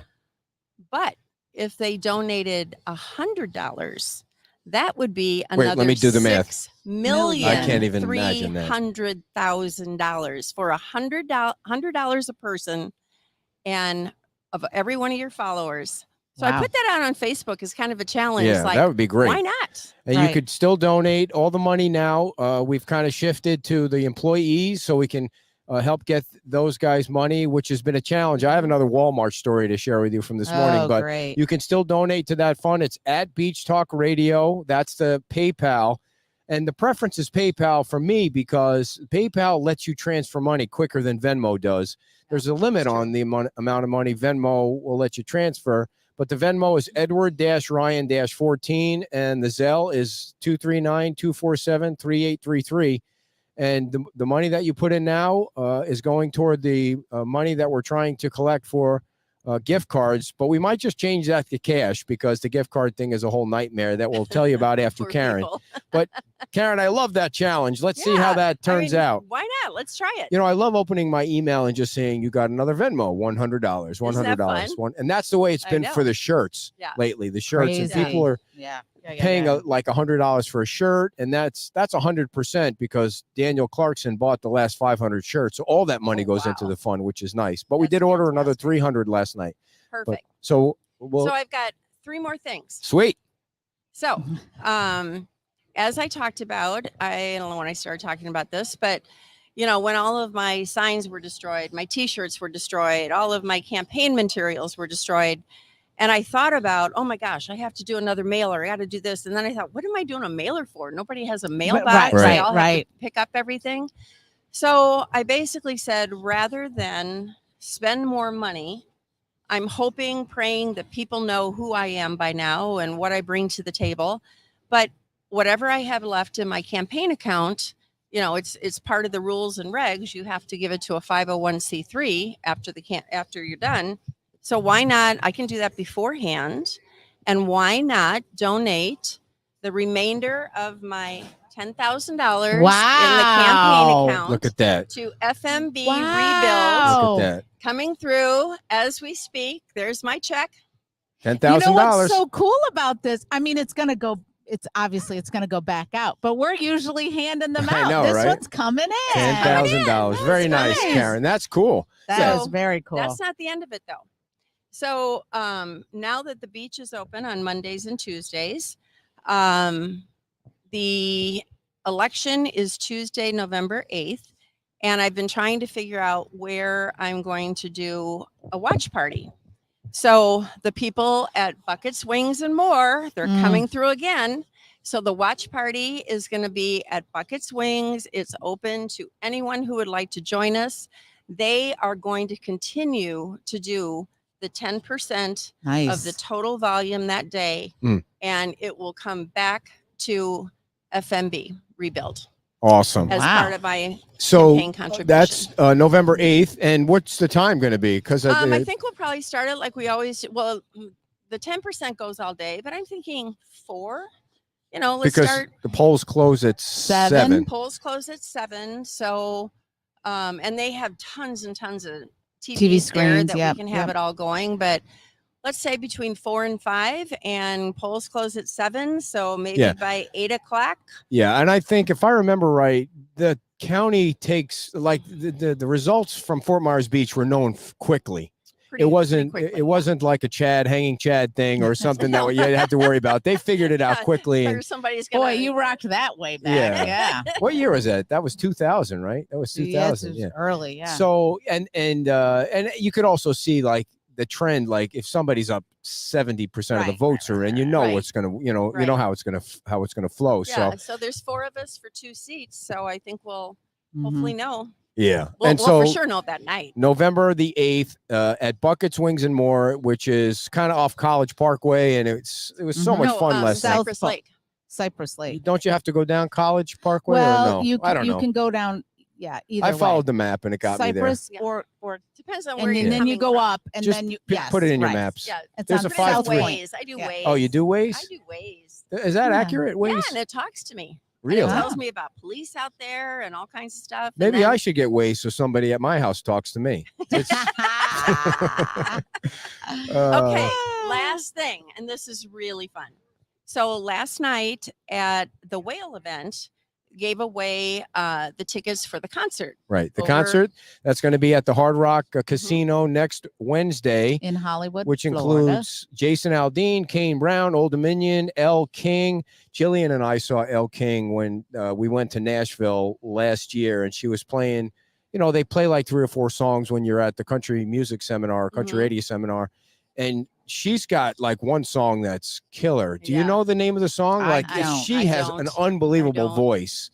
But if they donated $100, that would be another
Wait, let me do the math.
$6,000,000.
I can't even imagine that.
$300,000 for $100 a person, and of every one of your followers. So I put that out on Facebook as kind of a challenge.
Yeah, that would be great.
Why not?
And you could still donate all the money now. We've kind of shifted to the employees so we can help get those guys money, which has been a challenge. I have another Walmart story to share with you from this morning, but you can still donate to that fund. It's at Beach Talk Radio. That's the PayPal. And the preference is PayPal for me because PayPal lets you transfer money quicker than Venmo does. There's a limit on the amount of money Venmo will let you transfer, but the Venmo is Edward-Ryan-14, and the Zelle is 239-247-3833. And the money that you put in now is going toward the money that we're trying to collect for gift cards, but we might just change that to cash because the gift card thing is a whole nightmare that we'll tell you about after Karen. But Karen, I love that challenge. Let's see how that turns out.
Why not? Let's try it.
You know, I love opening my email and just saying, you got another Venmo, $100, $100. And that's the way it's been for the shirts lately, the shirts.
Crazy.
And people are paying like $100 for a shirt. And that's 100% because Daniel Clarkson bought the last 500 shirts. So all that money goes into the fund, which is nice. But we did order another 300 last night.
Perfect.
So
I've got 3 more things.
Sweet.
So, as I talked about, I don't know when I started talking about this, but you know, when all of my signs were destroyed, my t-shirts were destroyed, all of my campaign materials were destroyed. And I thought about, oh my gosh, I have to do another mailer. I got to do this. And then I thought, what am I doing a mailer for? Nobody has a mailbox. They all have to pick up everything. So I basically said, rather than spend more money, I'm hoping, praying that people know who I am by now and what I bring to the table. But whatever I have left in my campaign account, you know, it's part of the rules and regs. You have to give it to a 501c3 after you're done. So why not? I can do that beforehand. And why not donate the remainder of my $10,000 in the campaign account?
Look at that.
To FMB
Look
Rebuild.
at that.
Coming through as we speak. There's my check.
$10,000.
You know what's so cool about this? I mean, it's going to go back out, but we're usually handing them out.
I know,
this
right?
one's coming in.
$10,000. Very nice, Karen. That's cool.
That is very cool.
That's not the end of it, though. So now that the beach is open on Mondays and Tuesdays, the election is Tuesday, November 8th. And I've been trying to figure out where I'm going to do a watch party. So the people at Buckets, Wings, and More, they're coming through again. So the watch party is going to be at Buckets Wings. It's open to anyone who would like to join us. They are going to continue to do the 10% of the total volume that day. And it will come back to FMB Rebuild.
Awesome.
As part of my campaign contribution.
That's November 8th. And what's the time going to be? Because
I think we'll probably start it like we always do. Well, the 10% goes all day, but I'm thinking 4. You know, let's start.
The polls close at 7.
Polls close at 7. So, and they have tons and tons of TV screens that we can have it all going. But let's say between 4 and 5, and polls close at 7. So maybe by 8 o'clock.
Yeah. And I think if I remember right, the county takes like the results from Fort Myers Beach were known quickly. It wasn't like a hanging Chad thing or something that you had to worry about. They figured it out quickly.
Or somebody's gonna...
Boy, you rocked that way back. Yeah.
What year was that? That was 2000, right? That was 2000.
Yeah, early. Yeah.
So and you could also see like the trend, like if somebody's up 70% of the votes are in, what's gonna, you know how it's gonna flow.
Yeah. So there's 4 of us for 2 seats. So I think we'll hopefully know.
Yeah.
We'll for sure know that night.
November the 8th at Buckets, Wings, and More, which is kind of off College Parkway. And it was so much fun last night.
Cypress Lake.
Don't you have to go down College Parkway?
Well,
or no? I don't know.
You can go down. Yeah. Either
I followed the map and it got
Cypress
me there.
or
depends on where
and then you go up and
Just
then you
put it in your maps.
Yeah.
It's
There's
on
a
South
Waze. I do Waze.
Oh, you do Waze?
I do Waze.
Is that accurate? Waze?
Yeah, and it talks to me.
Really?
And it tells me about police out there and all kinds of stuff.
Maybe I should get Waze so somebody at my house talks to me.
Okay, last thing, and this is really fun. So last night at the Whale event, gave away the tickets for the concert.
Right. The concert that's going to be at the Hard Rock Casino next Wednesday
in Hollywood,
which
Florida.
Includes Jason Aldean, Kane Brown, Old Dominion, Elle King. Jillian and I saw Elle King when we went to Nashville last year, and she was playing, they play like 3 or 4 songs when you're at the country music seminar, country radio seminar. And she's got like one song that's killer. Do you know the name of the song? She has an unbelievable voice.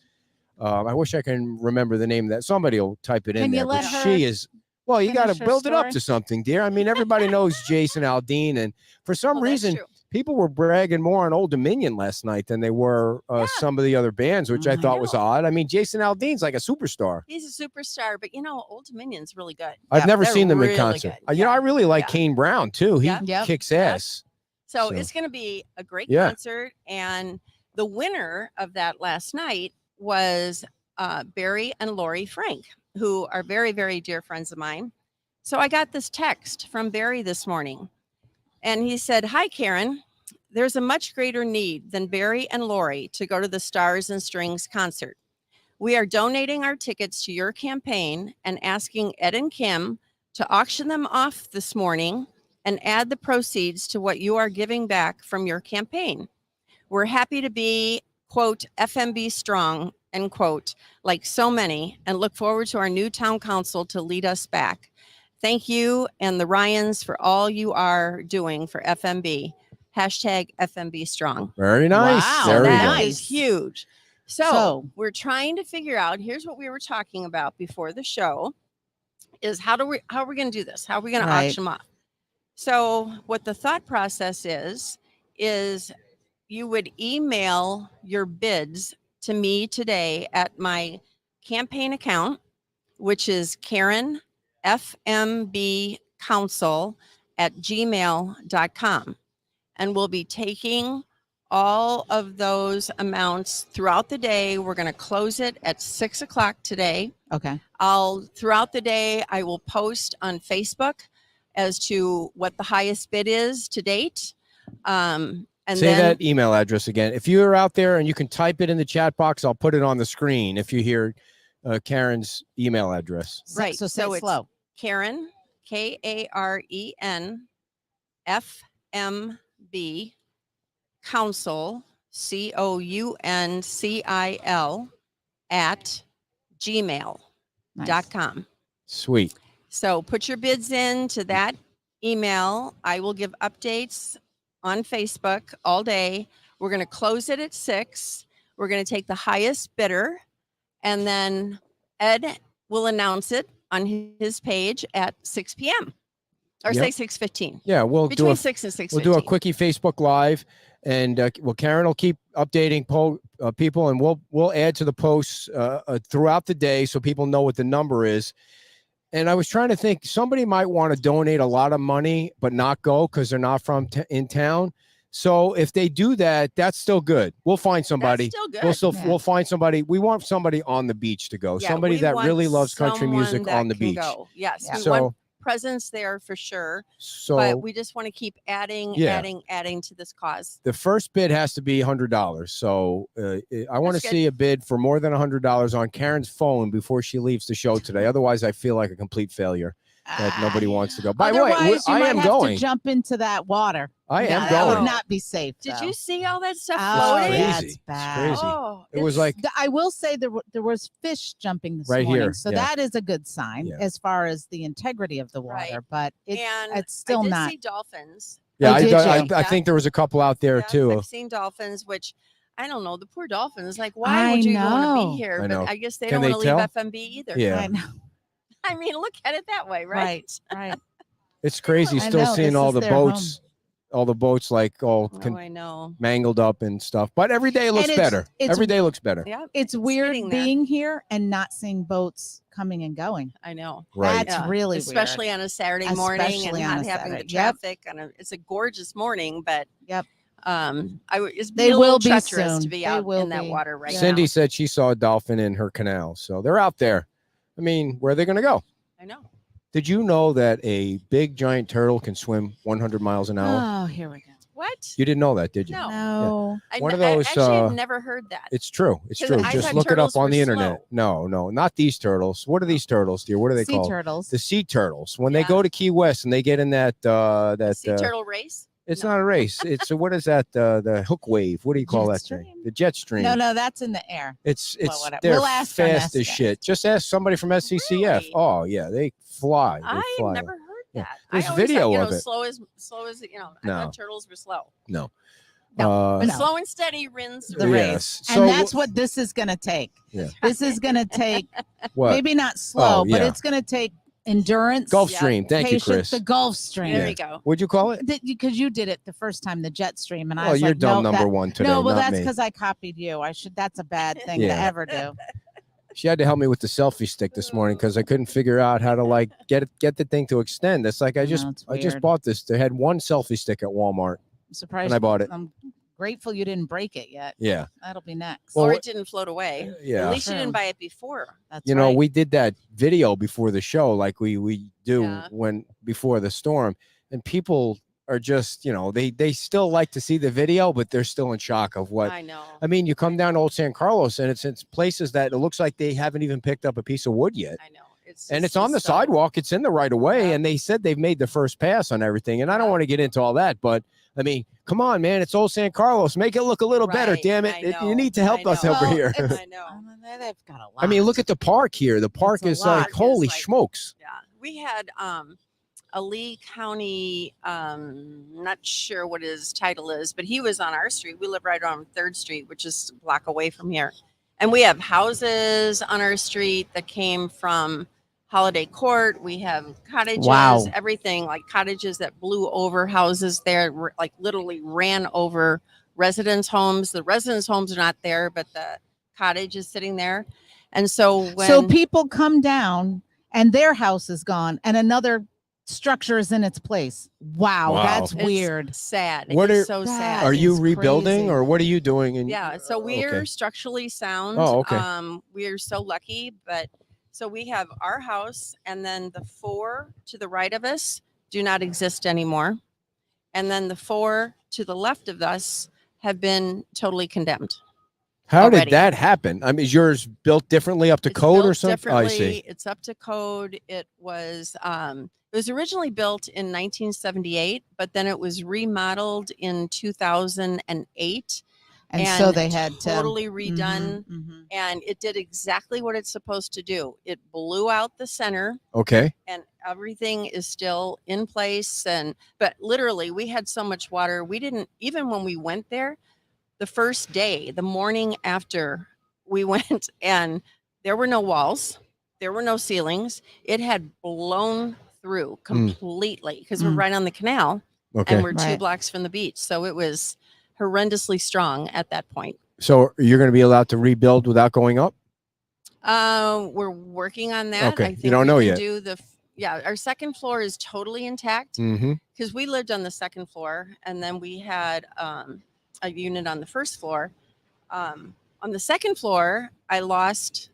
I wish I can remember the name of that. Somebody will type it in there. But she is, well, you got to build it up to something, dear. I mean, everybody knows Jason Aldean. And for some reason, people were bragging more on Old Dominion last night than they were some of the other bands, which I thought was odd. I mean, Jason Aldean's like a superstar.
He's a superstar, but Old Dominion's really good.
I've never seen them in concert. I really like Kane Brown too. He kicks ass.
So it's going to be a great concert. And the winner of that last night was Barry and Lori Frank, who are very, very dear friends of mine. So I got this text from Barry this morning. And he said, "Hi, Karen. There's a much greater need than Barry and Lori to go to the Stars and Strings concert. We are donating our tickets to your campaign and asking Ed and Kim to auction them off this morning and add the proceeds to what you are giving back from your campaign. We're happy to be, quote, FMB strong, end quote, like so many, and look forward to our new town council to lead us back. Thank you and the Ryans for all you are doing for FMB. Hashtag FMB strong."
Very nice.
Wow,
very
that
nice.
is huge. So we're trying to figure out, here's what we were talking about before the show, is how are we going to do this? How are we going to auction them off? So what the thought process is you would email your bids to me today at my campaign account, which is Karen fmbcouncil@gmail.com. And we'll be taking all of those amounts throughout the day. We're going to close it at 6 o'clock today.
Okay.
Throughout the day, I will post on Facebook as to what the highest bid is to date. And
Say
then
that email address again. If you're out there and you can type it in the chat box, I'll put it on the screen if you hear Karen's email address.
right.
So say it
it's
slow.
Karen, Karen FMB Council COUNCIL at gmail.com.
Sweet.
So put your bids in to that email. I will give updates on Facebook all day. We're going to close it at 6. We're going to take the highest bidder, and then Ed will announce it on his page at 6 p.m. or say 6:15.
Yeah, we'll do
Between
a
6 and 6:15.
we'll do a quickie Facebook Live, and Karen will keep updating people, and we'll add to the posts throughout the day so people know what the number is. And I was trying to think, somebody might want to donate a lot of money but not go because they're not from in town. So if they do that, that's still good. We'll find somebody.
That's still good.
We'll find somebody. We want somebody on the beach to go.
Yeah,
somebody
we
that
want
really loves country
someone
music
that
on the
can
beach.
go. Yes,
Yeah.
we
So
want presence there for sure.
so
But we just want to keep adding to this cause.
the first bid has to be $100. So I want to
That's good.
see a bid for more than $100 on Karen's phone before she leaves the show today. Otherwise, I feel like a complete failure that nobody wants to go. By the way,
Otherwise, you
I
might
am
have
going.
to jump into that water.
I am
That would
going.
not be safe.
Did
though.
you see all that stuff
Oh,
floating?
yeah,
Crazy.
it's
It's
bad.
crazy.
Oh,
It was
it's-
like
I will say there was fish jumping this
Right
morning,
here,
so
yeah.
that is a good sign
Yeah.
as far as the integrity of the water.
Right.
But
and
it's still
I did
not.
see dolphins.
yeah,
Oh, did
I
you?
think there was a couple out there
Yes,
too.
I've seen dolphins, which I don't know. The poor dolphins, like, why
I
would you want to
know.
be here?
I know.
But I guess they
Can
don't
they
want to leave
tell?
FMB either.
Yeah.
I know.
I mean, look at it that way, right?
Right.
It's crazy
I
still
know,
seeing
this
all
is
the
their
boats like all
Oh, I know.
mangled up and stuff. But every day looks
And it's-
better.
it's-
Every day looks better.
Yeah,
It's weird
getting there.
being here and not seeing boats coming and going.
I know.
Right.
That's really
especially
weird.
on a Saturday morning and
Especially on
not
a
having the
Saturday. Yep.
traffic. It's a gorgeous morning, but
Yep.
it's
They
a
will
little
be
treacherous to
soon.
be
They
out
will
in that
be.
water right
Cindy
now.
said she saw a dolphin in her canal. So they're out there. I mean, where are they going to go?
I know.
Did you know that a big giant turtle can swim 100 miles an hour?
Oh, here we go.
What?
You didn't know that, did you?
No.
No.
One of
I
those,
actually have never heard that.
It's true. It's
'Cause
true.
I
Just
thought
look it up
turtles
on
were
the internet. No, not these turtles. What are these turtles, dear? What are they
Sea
called?
turtles.
The sea turtles. When they
Yeah.
go to Key West and they get in that
Sea turtle race?
it's
No.
not a race. It's what is that? The hook wave. What do you call
Jet
that thing?
stream?
The jet stream.
No, that's in the air.
It's
whatever.
they're
We'll ask our
fast as
next
shit.
guest.
Just ask somebody from SCCF.
Really?
Oh yeah, they fly. They
I
fly.
have never heard
Yeah.
that.
There's
I always
video
thought,
of it.
slow as I
No.
thought turtles were slow.
No.
No,
But
No.
slow and steady wins the
The
race.
race.
So
And that's what this is going to take.
Yeah.
This is going to take
What?
maybe not slow, but
yeah.
it's going to take endurance,
Gulf
Yeah.
Stream. Thank you,
patience,
Chris.
the Gulf Stream.
There
Yeah.
we go.
What'd you call it?
Because you did it the first time, the jet stream, and I
Well,
was
you're
like,
dumb
no,
number
that,
one today.
no, well,
not
that's
me.
because I copied you. That's a bad thing
Yeah.
to ever do.
She had to help me with the selfie stick this morning because I couldn't figure out how to like get the thing to extend. It's like I just
it's weird.
bought this. They had one selfie stick at Walmart.
I'm surprised.
And I bought it.
I'm grateful you didn't break it yet.
Yeah.
That'll be next.
Well,
Or it didn't float away.
yeah.
At least you
True.
didn't buy it before.
That's
You know,
right.
we did that video before the show, like we do
Yeah.
before the storm, and people are just, they still like to see the video, but they're still in shock of what.
I know.
I mean, you come down to Old San Carlos, and it's places that it looks like they haven't even picked up a piece of wood yet.
I know.
And it's on the sidewalk. It's in the right of way.
Yeah.
And they said they've made the first pass on everything. And I don't want to get into all that, but I mean, come on, man. It's Old San Carlos. Make it look a little better.
Right.
Damn it.
I
You
know.
need to help
I
us
know.
over
Well,
here.
I know.
They've got a lot.
I mean, look at the park here. The park
a
is
lot.
like,
It's
holy
like-
smokes.
Yeah. We had a Lee County, not sure what his title is, but he was on our street. We live right on 3rd Street, which is a block away from here. And we have houses on our street that came from Holiday Court. We have cottages,
Wow.
everything like cottages that blew over houses there, like literally ran over residents' homes. The residents' homes are not there, but the cottage is sitting there. And so when
So people come down and their house is gone and another structure is in its place. Wow,
Wow.
that's
it's
weird.
sad.
What
It's
are-
so
That
sad.
Are you
is
rebuilding
crazy.
or what are you doing?
Yeah, so we're
okay.
structurally sound.
Oh, okay.
We are so lucky, but so we have our house and then the 4 to the right of us, do not exist anymore. And then the 4 to the left of us have been totally condemned.
How
already.
did that happen? I mean, is yours built differently up to
It's
code or
built
something? I see.
differently. It's up to code. It was originally built in 1978, but then it was remodeled in 2008.
And so they had
totally redone, and it did exactly what it's supposed to do. It blew out the center.
Okay.
And everything is still in place. But literally, we had so much water. We didn't, even when we went there, the first day, the morning after we went, and there were no walls, there were no ceilings. It had blown through completely because we're right on the canal, and we're 2 blocks from the beach. So it was horrendously strong at that point.
So you're going to be allowed to rebuild without going up?
We're working on that.
Okay.
I think
you don't know yet.
Our second floor is totally intact because we lived on the second floor, and then we had a unit on the first floor. On the second floor, I lost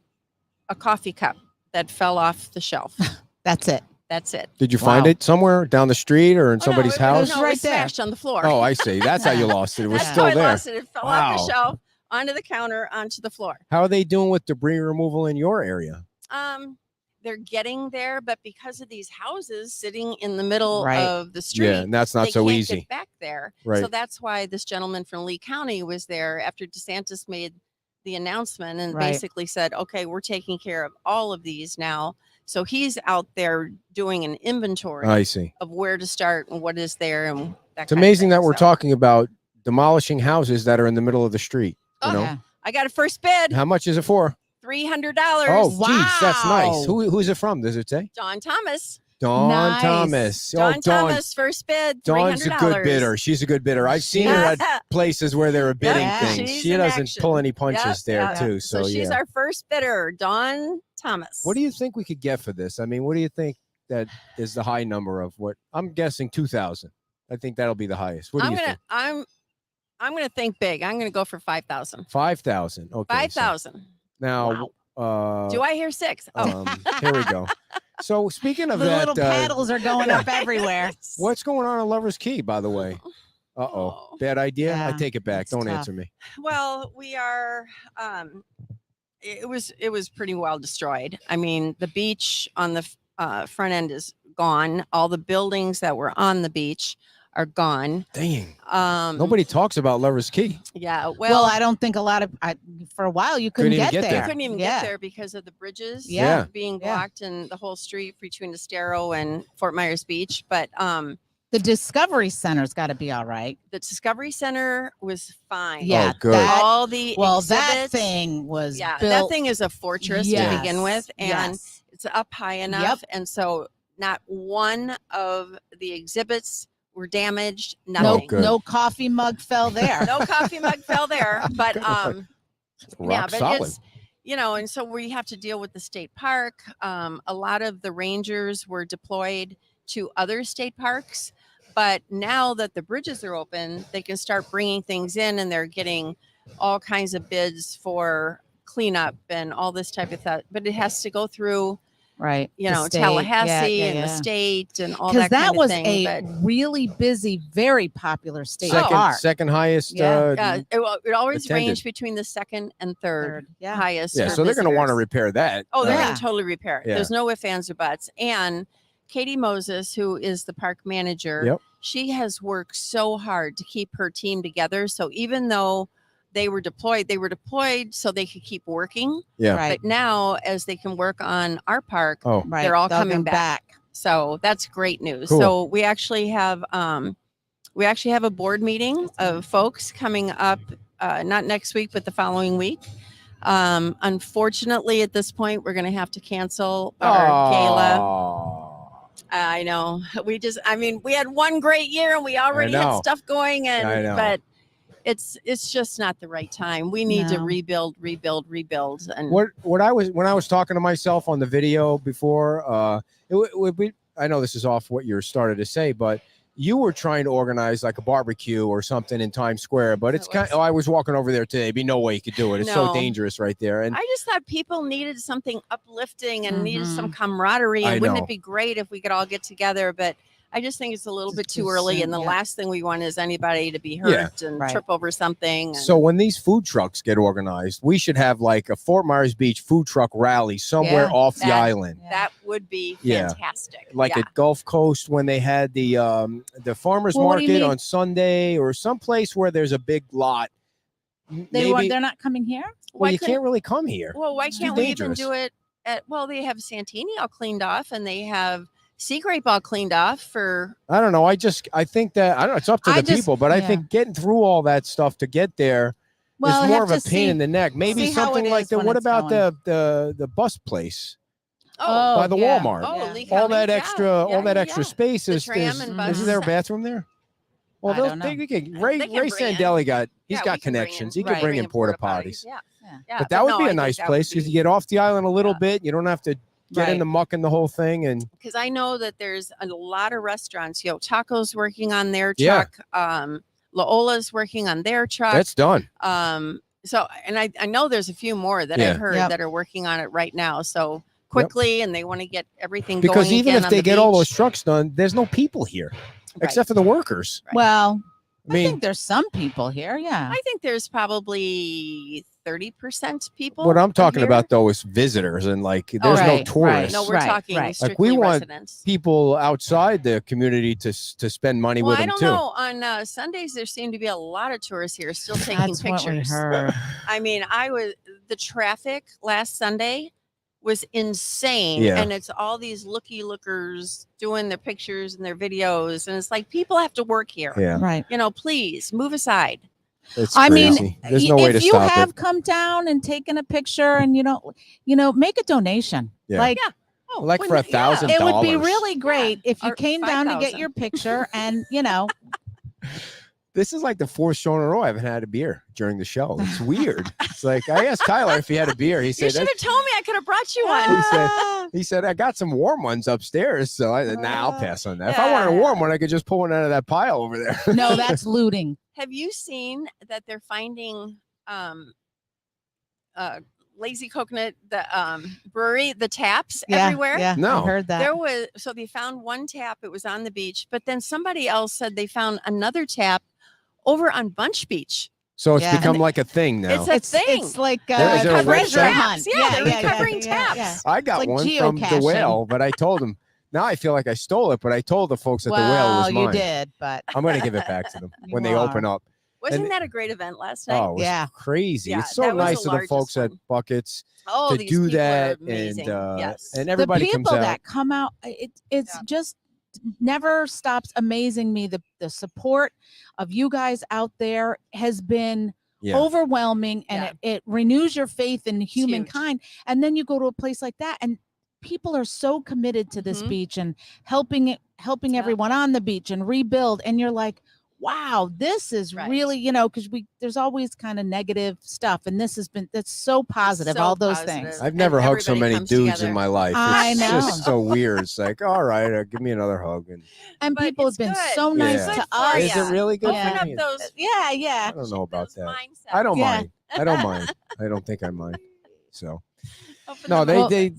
a coffee cup that fell off the shelf.
That's it.
That's it.
Did you find it somewhere down the street or in somebody's house?
No, it was smashed on the floor.
Oh, I see. That's how you lost it. It was
That's
still
how I
there.
lost it. It fell off the shelf, onto the counter, onto the floor.
How are they doing with debris removal in your area?
They're getting there, but because of these houses sitting in the middle of the street,
and that's not so
can't
easy.
Get back there.
Right.
So that's why this gentleman from Lee County was there after DeSantis made the announcement and basically said, okay, we're taking care of all of these now. So he's out there doing an inventory of where to start and what is there. And
it's amazing that we're talking about demolishing houses that are in the middle of the street. You know?
Yeah. I got a first bid.
How much is it for?
$300.
Oh, geez, that's nice. Who's it from? Does it say?
Don Thomas.
Dawn Thomas.
Dawn Thomas, first bid.
Dawn's a good bidder. She's a good bidder. I've seen her at places where they were bidding things. She doesn't pull any punches there, too. So
she's our first bidder, Dawn Thomas.
What do you think we could get for this? I mean, what do you think that is the high number of what? I'm guessing 2,000. I think that'll be the highest. What do you think?
I'm going to think big. I'm going to go for 5,000.
5,000. Okay.
5,000.
Now,
do I hear 6? Oh,
here we go. So speaking of
the
that,
little paddles are going up everywhere.
What's going on Lover's Key, by the way? Bad idea.
Yeah,
I take it back. Don't
tough.
answer me.
Well, we are. It was pretty well destroyed. I mean, the beach on the front end is gone. All the buildings that were on the beach are gone.
Dang. Nobody talks about Lover's Key.
Yeah.
Well, I don't think a lot of for a while you couldn't get there.
You couldn't even get there because of the bridges being blocked and the whole street between Estero and Fort Myers Beach. But
the Discovery Center's got to be all right.
The Discovery Center was fine.
Yeah,
good.
All the exhibits,
that thing was built.
That thing is a fortress to begin with, and it's up high enough, and so not one of the exhibits were damaged. Nothing.
No coffee mug fell there.
No coffee mug fell there. But
Rock solid.
it's and so we have to deal with the state park. A lot of the rangers were deployed to other state parks, but now that the bridges are open, they can start bringing things in, and they're getting all kinds of bids for cleanup and all this type of stuff. But it has to go through.
Right.
Tallahassee and the state and all that kind of thing.
Because that was a really busy, very popular state
park. Second highest.
It always ranged between the second and third highest.
Yeah, so they're going to want to repair that.
Oh, they're going to totally repair it. There's no ifs, ands, or buts. And Katie Moses, who is the park manager, she has worked so hard to keep her team together. So even though they were deployed so they could keep working.
Yeah.
Right. But now, as they can work on our park, they're all coming back. So that's great news.
Cool.
So we actually have a board meeting of folks coming up, not next week, but the folling week. Unfortunately, at this point, we're going to have to cancel our gala. I know. We had one great year and we already had stuff going, but it's just not the right time. We need to rebuild. And
when I was talking to myself on the video before, I know this is off what you started to say, but you were trying to organize like a barbecue or something in Times Square, but it's I was walking over there today. There'd be no way you could do it. It's so dangerous right there. And
I just thought people needed something uplifting and needed some camaraderie. And wouldn't it be great if we could all get together? But I just think it's a little bit too
too
early.
soon,
And the
yeah.
last thing we want is anybody to be hurt and
Right.
trip over something. And
So when these food trucks get organized, we should have like a Fort Myers Beach food truck rally somewhere
Yeah,
off the
that-
island.
that would be
Yeah.
fantastic.
Like
yeah.
at Gulf Coast when they had the farmers
Well, what do you
market
mean?
on Sunday, or someplace where there's a big lot.
They're not coming here.
Well,
Why
you
couldn't-
can't really come here.
Well, why
It's too
can't we
dangerous.
even do it at, well, they have Santini all cleaned off and they have Sea Grape all cleaned off for,
I don't know. I think that, I don't know. It's up to
I
the
just-
people, but I
yeah.
think getting through all that stuff to get there
Well,
is
I
more
have
of a
to
pain
see-
in the neck. Maybe
see how
something
it
like
is
that.
when
What
it's
about
going.
the bus place?
oh,
By the
yeah.
Walmart.
oh,
Yeah.
Lee
All
County,
that
yeah,
extra,
yeah,
all that
yeah,
extra
yeah.
space
The
is.
tram and bus.
Isn't there a bathroom there? Well,
I don't know.
we could.
They
Ray
can bring in.
Sandelli he's
Yeah,
got
we can bring
connections.
in-
He can bring in porta
potties.
potties.
Yeah.
Yeah.
Yeah.
But that would
no,
be
I
a
think
nice
that
place
would
because
be-
you get off the island a little
Yeah.
bit. You don't have to get in
Right.
the muck and the whole thing. And
because I know that there's a lot of restaurants. Taco's working on their
Yeah.
truck. Laola's working on their truck.
that's done.
So, and I know there's a few more that
Yeah.
I've heard
Yep.
that are working on it right now. So quickly, and they want to get everything
Because
going
even
again
if
on
they
the
get all those
beach.
trucks done, there's no people here except for the workers.
Right.
Well,
I
I
mean,
think there's some people here. Yeah.
I think there's probably 30% people.
what I'm talking
here.
about though is visitors and like there's no
right,
tourists.
No, we're
Right,
talking
right.
strictly
we want
residents.
People outside the community to spend money
Well,
with
I
them
don't
too.
know. On Sundays, there seem to be a lot of tourists here still taking
That's what we
pictures.
heard.
I mean, the traffic last Sunday was insane.
Yeah.
And it's all these lookers doing their pictures and their videos. And it's like, people have to work here.
Yeah,
Right.
Please move aside.
it's
I mean,
crazy. There's no way to
if you
stop
have
it.
come down and taken a picture and make a donation.
Yeah.
Like
Oh,
Like for $1,000.
it would be
$1,000.
really great if you
Or
came down to get
5,000.
your picture and
This is like the fourth show in a row I haven't had a beer during the show. It's weird. It's like I asked Tyler if he had a beer. He
You
said,
should have told me. I could have brought you one.
He said, I got some warm ones upstairs. So I said, I'll pass on that. If I wanted a
Yeah.
warm one, I could just pull one out of that pile over there.
no, that's looting.
Have you seen that they're finding Lazy Coconut, the brewery, the taps everywhere?
Yeah,
No.
I heard that.
They found one tap, it was on the beach, but then somebody else said they found another tap over on Bunch Beach.
So it's
Yeah.
become like a thing now.
It's a thing.
It's like
Is there a
treasure
website?
hunt.
Yeah, they're recovering taps.
I got
like
one from the
geocaching.
whale, but I told him. Now I feel like I stole it, but I told the folks that the whale
Well,
was mine.
you did, but
I'm going to give it back to them
You
when they
are.
open up.
Wasn't
And-
that a great event last night?
Oh, it was
Yeah.
crazy.
Yeah,
It's so
that was the
nice of the
largest
folks at
one.
Buckets
Oh,
to
these
do
people are
that.
amazing. Yes.
And everybody
the
comes
people
out.
that come out, it's
Yeah.
just never stops amazing me. The support of you guys out there has been
Yeah.
overwhelming, and
Yeah.
it renews your faith in
huge.
humankind. And then you go to a place like that, and people are so committed to this
Mhm.
beach and helping
Yeah.
everyone on the beach and rebuild. And you're like, wow, this is
Right.
really, because there's always kind of negative stuff, and that's so positive.
So
all those
positive.
things.
I've never
And
hugged so
everybody
many
comes
dudes
together.
in my life.
I
It's
know.
just so weird. It's like, all right, give me another hug. And
And
But
people have
it's
been
good.
so
It's
nice
good
to
for
us.
ya.
is it really good?
Yeah.
for
Open
me?
up those.
Yeah.
I don't know about
those
that.
mindsets.
I don't
Yeah.
mind. I don't mind. I don't think I mind. So
Open
no,
them up.
they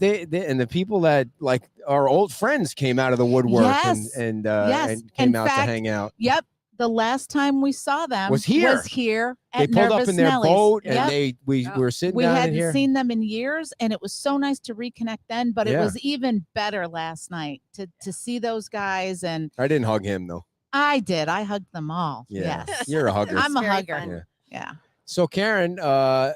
and the people that like our old friends came out of the woodwork
Yes.
and
Yes.
and came
In
out
fact,
to hang out.
Yep. The last time we saw them
Was here.
at
They pulled up
Nervous
in their
Nellie's.
boat
Yep.
and we
Oh.
were sitting
We
down in
hadn't
here.
seen them in years, and it was so nice to reconnect then. But it
Yeah.
was even better last night to see those guys. And
I didn't hug him though.
I did. I hugged them all.
Yeah,
Yes.
you're a hugger.
I'm a
Very
hugger.
fun.
Yeah.
Yeah.
So Karen,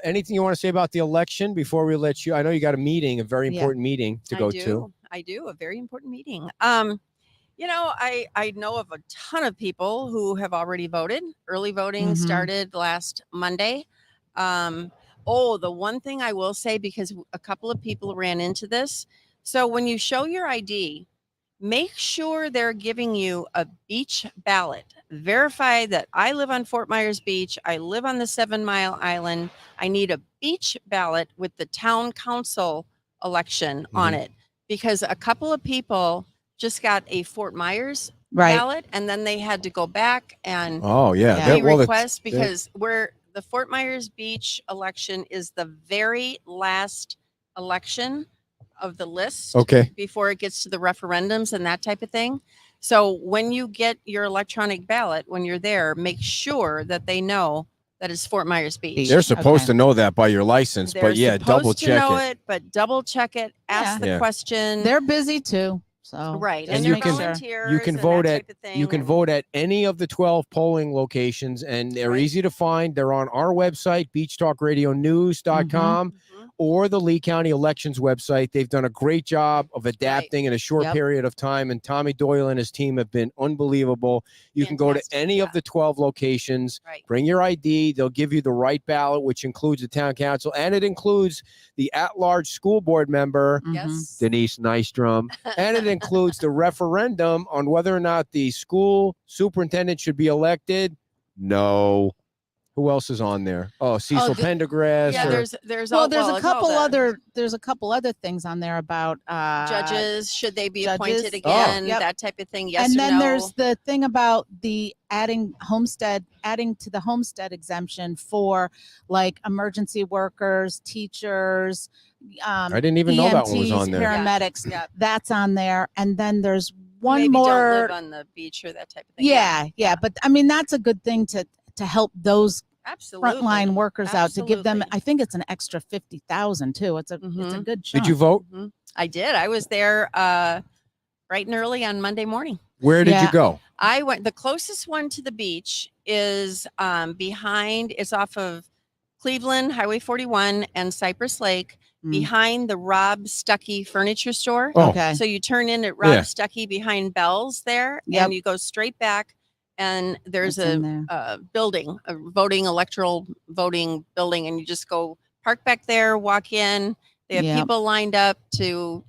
anything you want to say about the election before we let you? I know you got a meeting, a very
Yeah.
important meeting to go to.
I do. A very important meeting. I know of a ton of people who have already voted. Early voting
Mhm.
started last Monday. The one thing I will say, because a couple of people ran into this. So when you show your ID, make sure they're giving you a beach ballot. Verify that I live on Fort Myers Beach. I live on the 7 Mile Island. I need a beach ballot with the town council election on it, because a couple of people just got a Fort Myers
Right.
ballot, and then they had to go back and
Oh yeah,
Yeah.
That- well, it's-
request, because the Fort Myers Beach election is the very last election of the list
okay.
before it gets to the referendums and that type of thing. So when you get your electronic ballot, when you're there, make sure that they know that it's Fort Myers Beach.
They're supposed to know that by your license,
They're
but yeah, double
supposed to
check
know
it.
But double check it. Ask the question.
They're busy too. So
right,
And
and
you
they're
can-
volunteers.
You can
and
vote
that
at
type of thing,
you can
and-
vote at any of the 12 polling locations, and they're easy to find. They're on our website, beachtalkradionews.com, or the Lee County Elections website. They've done a great job of adapting in a short period of time, and Tommy Doyle and his team have been unbelievable. You can go to any of the 12 locations, bring your ID. They'll give you the right ballot, which includes the town council, and it includes the at-large school board member, Denise Nystrom, and it includes the referendum on whether or not the school superintendent should be elected. No. Who else is on there? Oh, Cecil Pendergrass.
Yeah,
there's a couple other things on there about
judges. Should they be
judges.
appointed again?
Yep.
That type of thing. Yes
and
or
then
no.
there's the thing about the adding to the homestead exemption for like emergency workers, teachers.
I didn't even know that one was
EMTs,
on there.
Paramedics.
Yeah.
That's on there. And then there's one
Maybe
more.
don't live on the beach or that type of thing.
Yeah. But I mean, that's a good thing to help those
Absolutely.
frontline workers out, to give them.
Absolutely.
I think it's an extra 50,000 too. It's a good chunk.
Did you vote?
I did. I was there bright and early on Monday morning.
Where did you go?
I went. The closest one to the beach is behind. It's off of Cleveland Highway 41 and Cypress Lake, behind the Rob Stuckey furniture store.
Oh. Okay.
So you turn in at Rob Stuckey behind Bell's there, and you go straight back. And there's a building, a electoral voting building, and you just go park back there, walk in. They have people lined up to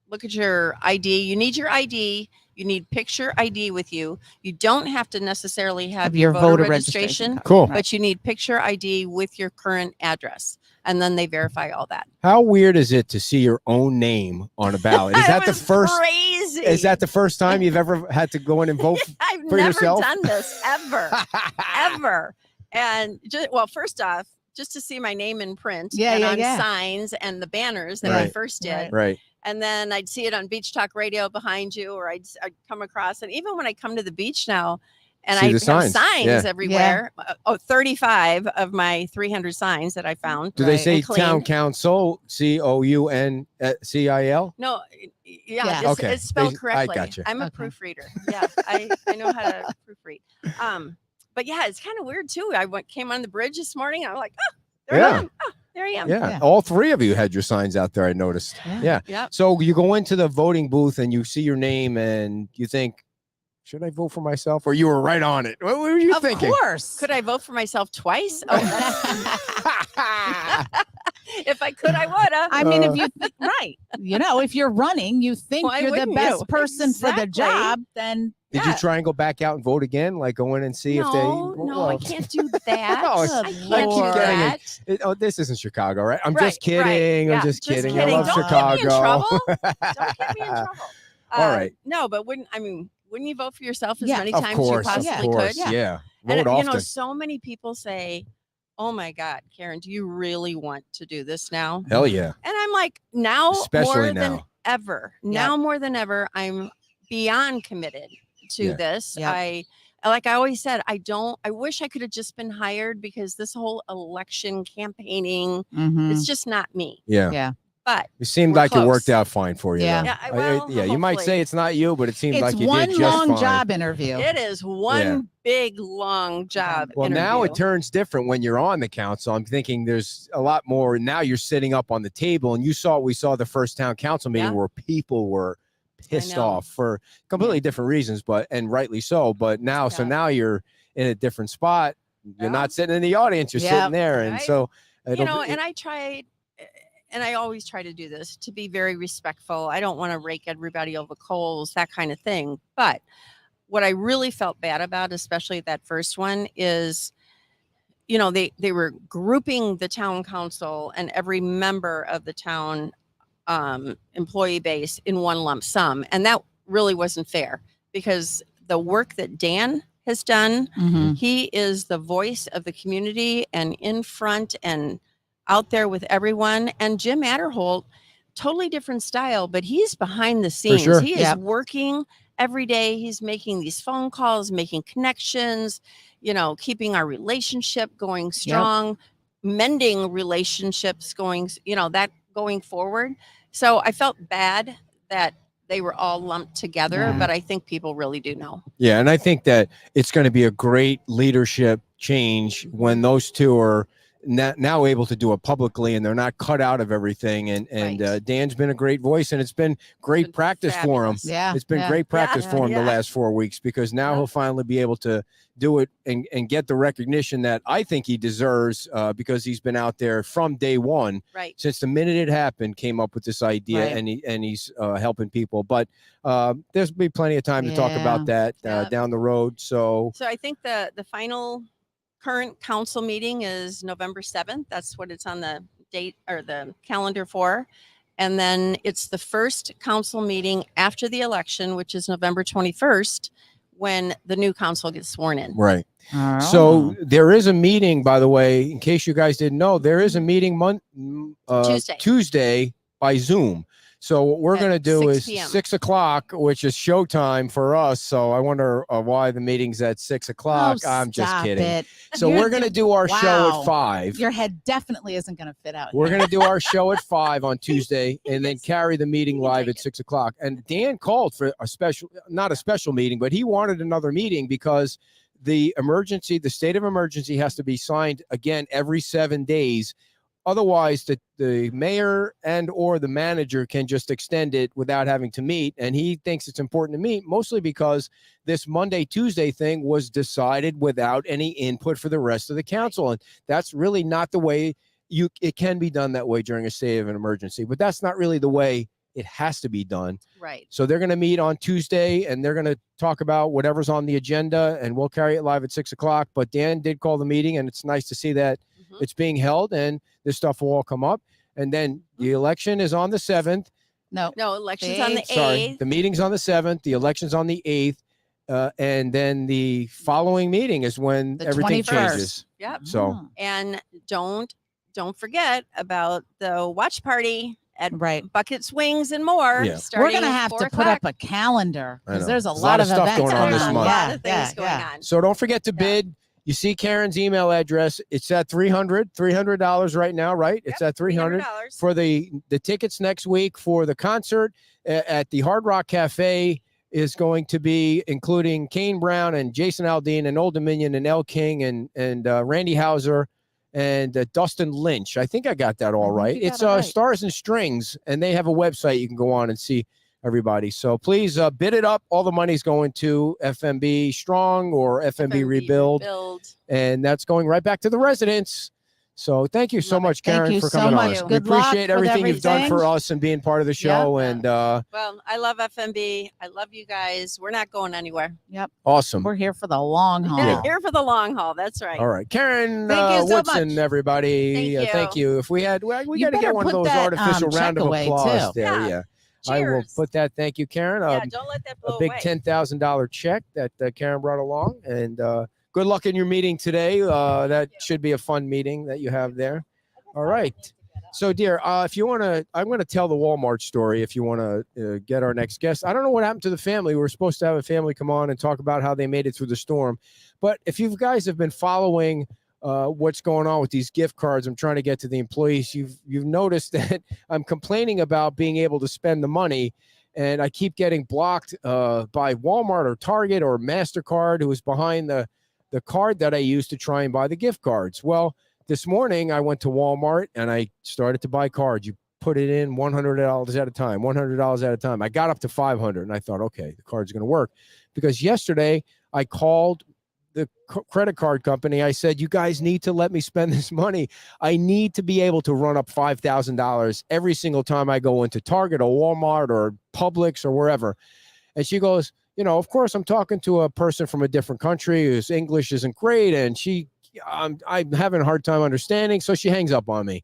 look at your ID. You need your ID. You need picture ID with you. You don't have to necessarily have your voter registration.
Cool.
But you need picture ID with your current address. And then they verify all that.
How weird is it to see your own name on a ballot? Is that the first?
Crazy.
Is that the first time you've ever had to go in and vote
I've
for
never
yourself?
done this ever. And first off, just to see my name in print and on signs and the banners that I first did.
Right.
And then I'd see it on Beach Talk Radio behind you, or I'd come across. And even when I come to the beach now, and I have signs everywhere. 35 of my 300 signs that I found.
Do they say town council, COUNCIL?
No, it's spelled correctly.
I got you.
I'm a proofreader. Yeah, I know how to proofread. But yeah, it's kind of weird too. I came on the bridge this morning. I'm like, there I am. Oh, there I am.
Yeah, all three of you had your signs out there, I noticed. Yeah. So you go into the voting booth and you see your name and you think, should I vote for myself? Or you were right on it. What were you thinking?
Of course.
Could I vote for myself twice? Oh, if I could, I would have.
I mean, if you if you're running, you think you're the best person for the job, then
did you try and go back out and vote again? Like go in and see if they
No, I can't do that.
I
can't do that.
This isn't Chicago, right? I'm just kidding. I'm just kidding. I love
Don't
Chicago.
Get me in trouble. Don't get me in trouble.
All right.
No, but wouldn't you vote for yourself as many times
course,
as you possibly could?
Yeah.
And
Vote often.
so many people say, "Oh my God, Karen, do you really want to do this now?"
Hell yeah.
And I'm like, now
Especially
more
now.
than ever. Now more than ever, I'm beyond committed to this.
Yeah.
I always said, I wish I could have just been hired, because this whole election campaigning, it's just not me.
Yeah.
But
it seemed
we're
like
close.
It worked out fine for you.
Yeah.
though.
Yeah,
You might
hopefully.
say it's not you, but it seemed
it's
like you
one
did just
long
fine.
job interview.
It is one big long job.
Well, now it
interview.
turns different when you're on the council. I'm thinking there's a lot more. Now you're sitting up on the table, and we saw the first town council meeting where people were pissed off for completely different reasons, and rightly so. But now, so now you're in a different spot. You're not sitting in the audience. You're sitting there, and so
and I tried. And I always try to do this, to be very respectful. I don't want to rake everybody over coals, that kind of thing. But what I really felt bad about, especially that first one, is, they were grouping the town council and every member of the town employee base in one lump sum. And that really wasn't fair, because the work that Dan has done, he is the voice of the community and in front and out there with everyone. And Jim Adderholt, totally different style, but he's behind the scenes.
sure.
He is working every day he's making these phone calls, making connections, keeping our relationship going strong, mending relationships going, that going forward. So I felt bad that they were all lumped together, but I think people really do know.
Yeah, and I think that it's going to be a great leadership change when those two are now able to do it publicly and they're not cut out of everything. And Dan's been a great voice, and it's been great practice
fabulous.
for him.
Yeah,
it's been great practice for him the last 4 weeks, because now he'll finally be able to do it and get the recognition that I think he deserves, because he's been out there from day one, since the minute it happened, came up with this idea, and he's helping people. But there's be plenty of time to talk about that down the road. So
I think the final current council meeting is November 7th. That's what it's on the date or the calendar for. And then it's the first council meeting after the election, which is November 21st, when the new council gets sworn in.
Right. So there is a meeting, by the way, in case you guys didn't know, there is a meeting Tuesday by Zoom. So what we're going to do is 6 o'clock, which is showtime for us. So I wonder why the meeting's at 6 o'clock. I'm just kidding. So we're going to do our show at 5.
Your head definitely isn't going to fit out.
We're going to do our show at 5 on Tuesday, and then carry the meeting live at 6 o'clock. And Dan called for a special, not a special meeting, but he wanted another meeting because the state of emergency has to be signed again every 7 days. Otherwise, the mayor and or the manager can just extend it without having to meet. And he thinks it's important to meet, mostly because this Monday, Tuesday thing was decided without any input for the rest of the council. And that's really not the way it can be done that way during a state of an emergency. But that's not really the way it has to be done.
Right.
So they're going to meet on Tuesday, and they're going to talk about whatever's on the agenda, and we'll carry it live at 6 o'clock. But Dan did call the meeting, and it's nice to see that it's being held, and this stuff will all come up. And then the election is on the 7th.
No, election's on the 8th.
Sorry, the meeting's on the 7th. The election's on the 8th. And then the following meeting is when everything
21st.
Changes.
Yep.
So,
and don't forget about the watch party at Buckets, Wings, and More.
Yeah.
We're going to have to put up a calendar, because there's a lot of
stuff
events
going on this month.
A lot of things going on.
So don't forget to bid. You see Karen's email address. It's at $300 right now, right? It's at $300 for the tickets next week for the concert at the Hard Rock Cafe. Is going to be including Kane Brown and Jason Aldean and Old Dominion and El King and Randy Hauser and Dustin Lynch. I think I got that all right. It's Stars and Strings, and they have a website you can go on and see everybody. So please bid it up. All the money's going to FMB Strong or FMB Rebuild, and that's going right back to the residents. So thank you so much, Karen, for coming on. We appreciate everything you've done for us and being part of the show. And
well, I love FMB. I love you guys. We're not going anywhere.
Yep.
Awesome.
We're here for the long haul.
Yeah. Here for the long haul. That's right.
All right, Karen
thank you so
Woodson,
much.
Everybody. Thank you. If we had, we got to get one of those artificial round of applause there. Yeah. I will put that. Thank you, Karen.
Don't let that blow
a big
away.
$10,000 check that Karen brought along, and good luck in your meeting today. That should be a fun meeting that you have there. All right. So, dear, if you want to, I'm going to tell the Walmart story if you want to get our next guest. I don't know what happened to the family. We were supposed to have a family come on and talk about how they made it through the storm. But if you guys have been following what's going on with these gift cards, I'm trying to get to the employees. You've noticed that I'm complaining about being able to spend the money, and I keep getting blocked by Walmart or Target or MasterCard, who is behind the card that I use to try and buy the gift cards. Well, this morning I went to Walmart and I started to buy cards. You put it in $100 at a time, $100 at a time. I got up to $500 and I thought, okay, the card's going to work. Because yesterday I called the credit card company. I said, you guys need to let me spend this money. I need to be able to run up $5,000 every single time I go into Target or Walmart or Publix or wherever. And she goes, of course, I'm talking to a person from a different country whose English isn't great, and I'm having a hard time understanding, so she hangs up on me.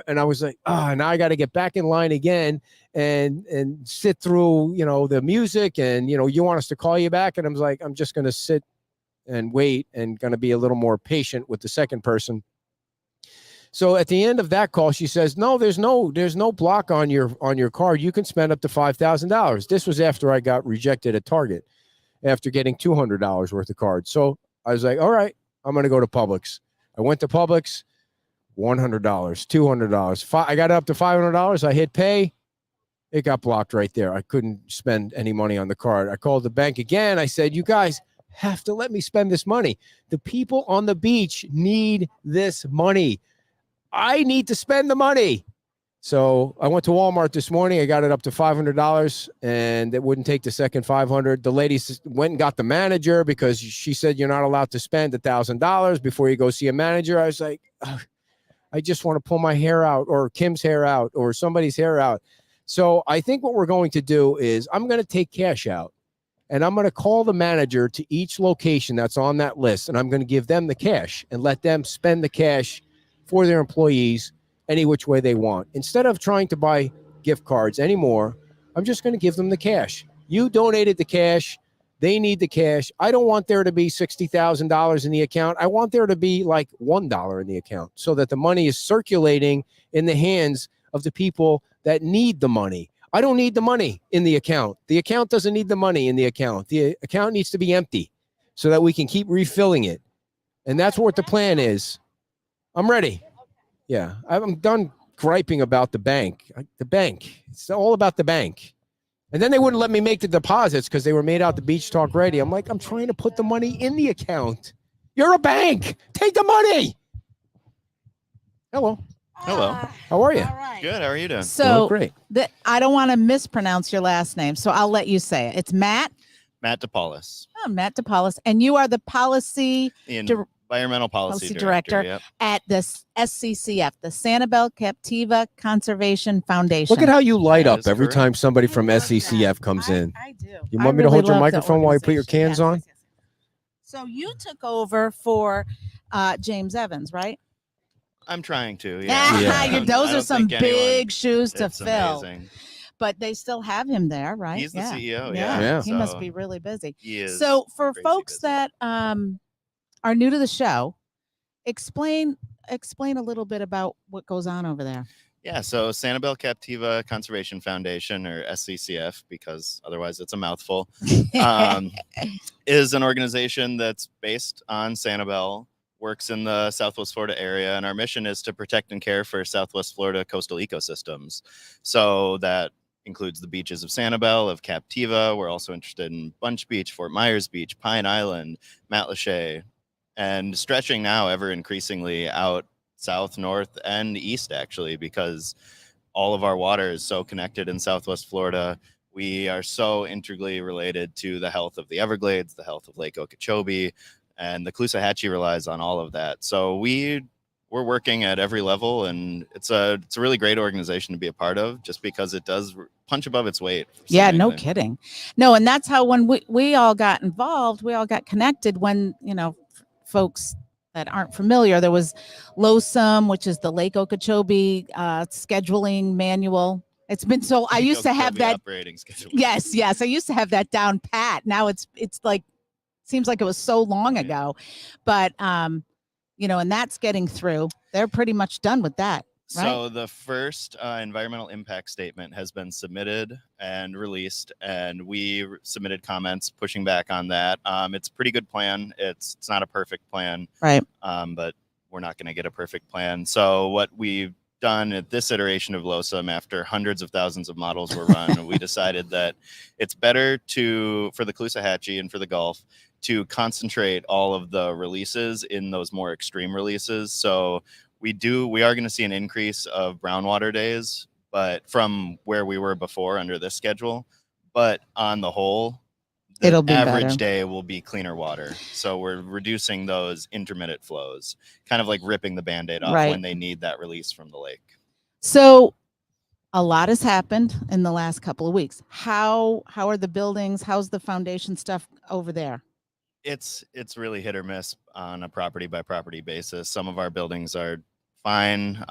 And I was like, now I got to get back in line again and sit through, the music, and, you want us to call you back. And I was like, I'm just going to sit and wait and going to be a little more patient with the second person. So at the end of that call, she says, no, there's no block on your card. You can spend up to $5,000. This was after I got rejected at Target after getting $200 worth of cards. So I was like, all right, I'm going to go to Publix. I went to Publix, $100, $200. I got up to $500. I hit pay. It got blocked right there. I couldn't spend any money on the card. I called the bank again. I said, you guys have to let me spend this money. The people on the beach need this money. I need to spend the money. So I went to Walmart this morning. I got it up to $500, and it wouldn't take the second $500. The lady went and got the manager because she said you're not allowed to spend $1,000 before you go see a manager. I was like, I just want to pull my hair out, or Kim's hair out, or somebody's hair out. So I think what we're going to do is I'm going to take cash out, and I'm going to call the manager to each location that's on that list, and I'm going to give them the cash and let them spend the cash for their employees any which way they want. Instead of trying to buy gift cards anymore, I'm just going to give them the cash. You donated the cash. They need the cash. I don't want there to be $60,000 in the account. I want there to be like $1 in the account so that the money is circulating in the hands of the people that need the money. I don't need the money in the account. The account doesn't need the money in the account. The account needs to be empty so that we can keep refilling it. And that's what the plan is. I'm ready. Yeah, I'm done griping about the bank. The bank. It's all about the bank. And then they wouldn't let me make the deposits because they were made out to Beach Talk Radio. I'm like, I'm trying to put the money in the account. You're a bank. Take the money. Hello.
Hello.
How are you?
All right.
Good. How are you doing?
So
great.
I don't want to mispronounce your last name, so I'll let you say it. It's Matt.
Matt DePaulis,
Oh, Matt DePaulis, and you are the policy
the
Dir-
environmental policy
director
Yep.
at the SCCF, the Sanibel Captiva Conservation Foundation.
Look at how you light
That
up
is
every
correct.
time somebody from
I love
SCCF
that.
comes in.
I do.
You
I
want me to
really
hold your
love the
microphone while you put your
organization.
cans on?
Yes. So you took over for James Evans, right?
I'm trying to. Yeah.
Yeah.
Those are some
think anyone-
big shoes to
It's
fill.
amazing.
But they still have him there, right?
He's the CEO.
Yeah.
Yeah.
He must
So
be really busy.
He is.
So for
crazy
folks
busy.
that are new to the show, explain a little bit about what goes on over there.
Yeah. So Sanibel Captiva Conservation Foundation, or SCCF, because otherwise it's a mouthful, is an organization that's based on Sanibel, works in the Southwest Florida area, and our mission is to protect and care for Southwest Florida coastal ecosystems. So that includes the beaches of Sanibel, of Captiva. We're also interested in Bunch Beach, Fort Myers Beach, Pine Island, Matlacha, and stretching now ever increasingly out south, north, and east, actually, because all of our water is so connected in Southwest Florida. We are so integrally related to the health of the Everglades, the health of Lake Okeechobee, and the Caloosahatchee relies on all of that. So we're working at every level, and it's a really great organization to be a part of, just because it does punch above its weight.
Yeah, no kidding. No, and that's how when we all got involved, we all got connected when, folks that aren't familiar, there was LOSUM, which is the Lake Okeechobee scheduling manual. It's been so I used to have that
operating schedule.
Yes, I used to have that down pat. Now it's like seems like it was so long ago, but and that's getting through. They're pretty much done with that. Right?
So the first environmental impact statement has been submitted and released, and we submitted comments pushing back on that. It's a pretty good plan. It's not a perfect plan,
right?
But we're not going to get a perfect plan. So what we've done at this iteration of LOSUM, after hundreds of thousands of models were run, we decided that it's better for the Caloosahatchee and for the Gulf to concentrate all of the releases in those more extreme releases. So we are going to see an increase of brownwater days, but from where we were before under this schedule. But on the whole, the
It'll be
average
better.
day will be cleaner water. So we're reducing those intermittent flows, kind of like ripping the Band-Aid off
Right.
when they need that release from the lake.
So a lot has happened in the last couple of weeks. How are the buildings? How's the foundation stuff over there?
It's really hit or miss on a property by property basis. Some of our buildings are fine.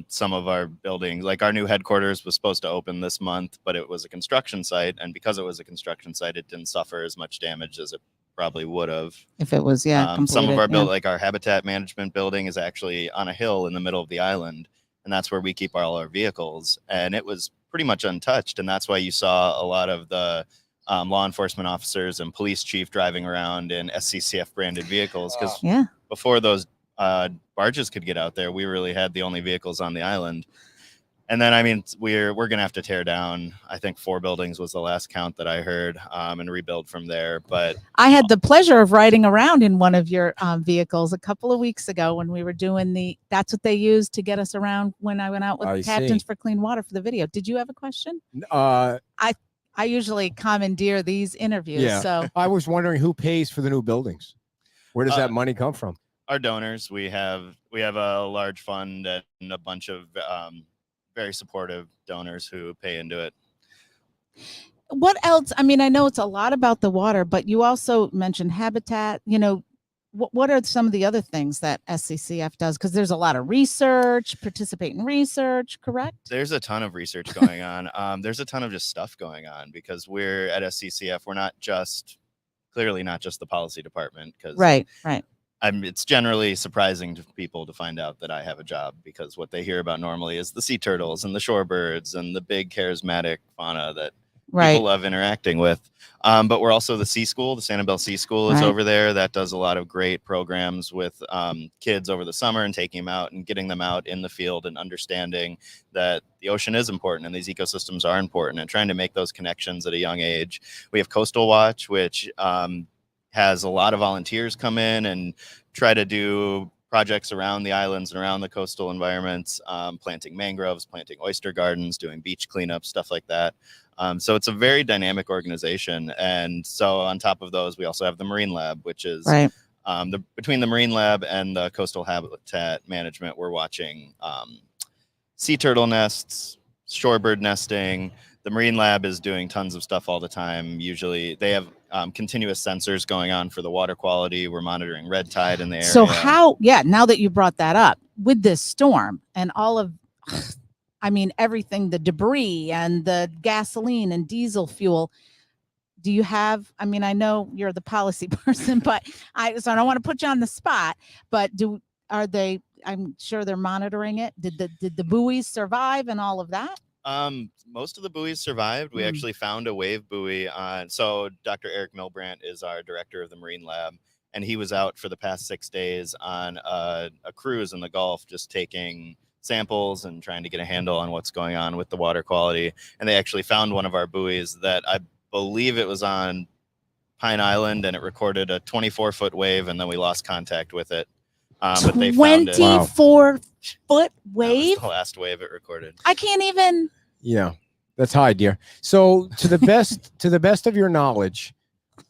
Some of our buildings, like our new headquarters, was supposed to open this month, but it was a construction site, and because it was a construction site, it didn't suffer as much damage as it probably would have.
If it was, yeah.
Some of our
completed,
like our habitat management building is actually on a hill in the middle of the island, and that's where we keep all our vehicles. And it was pretty much untouched, and that's why you saw a lot of the law enforcement officers and police chief driving around in SCCF branded vehicles, because before those barges could get out there, we really had the only vehicles on the island. And then, I mean, we're going to have to tear down, I think 4 buildings was the last count that I heard, and rebuild from there. But
I had the pleasure of riding around in one of your vehicles a couple of weeks ago when we were doing that's what they used to get us around when I went out with Captains for Clean Water for the video. Did you have a question? I usually commandeer these interviews.
Yeah.
So
I was wondering who pays for the new buildings. Where does that money come from?
Our donors. We have a large fund and a bunch of very supportive donors who pay into it.
What else? I mean, I know it's a lot about the water, but you also mentioned habitat. You know, what are some of the other things that SCCF does? Because there's a lot of research, participate in research, correct?
There's a ton of research going on. There's a ton of just stuff going on because we're at SCCF. We're clearly not just the policy department.
Right.
It's generally surprising to people to find out that I have a job, because what they hear about normally is the sea turtles and the shorebirds and the big charismatic fauna that people love interacting with. But we're also the Sea School. The Sanibel Sea School is over there. That does a lot of great programs with kids over the summer and taking them out and getting them out in the field and understanding that the ocean is important and these ecosystems are important and trying to make those connections at a young age. We have Coastal Watch, which has a lot of volunteers come in and try to do projects around the islands and around the coastal environments, planting mangroves, planting oyster gardens, doing beach cleanup, stuff like that. So it's a very dynamic organization. And so on top of those, we also have the Marine Lab, which is between the Marine Lab and the coastal habitat management, we're watching sea turtle nests, shorebird nesting. The Marine Lab is doing tons of stuff all the time. Usually they have continuous sensors going on for the water quality. We're monitoring red tide in the area.
So now that you brought that up, with this storm and all of, I mean, everything, the debris and the gasoline and diesel fuel, do you have, I mean, I know you're the policy person, but so I don't want to put you on the spot, but I'm sure they're monitoring it. Did the buoys survive and all of that?
Most of the buoys survived. We actually found a wave buoy so Dr. Eric Milbrandt is our director of the Marine Lab, and he was out for the past 6 days on a cruise in the Gulf, just taking samples and trying to get a handle on what's going on with the water quality. And they actually found one of our buoys that I believe it was on Pine Island, and it recorded a 24-foot wave, and then we lost contact with it. But they found it.
24-foot wave?
That was the last wave it recorded.
I can't even.
Yeah, that's high, dear. So to the best of your knowledge,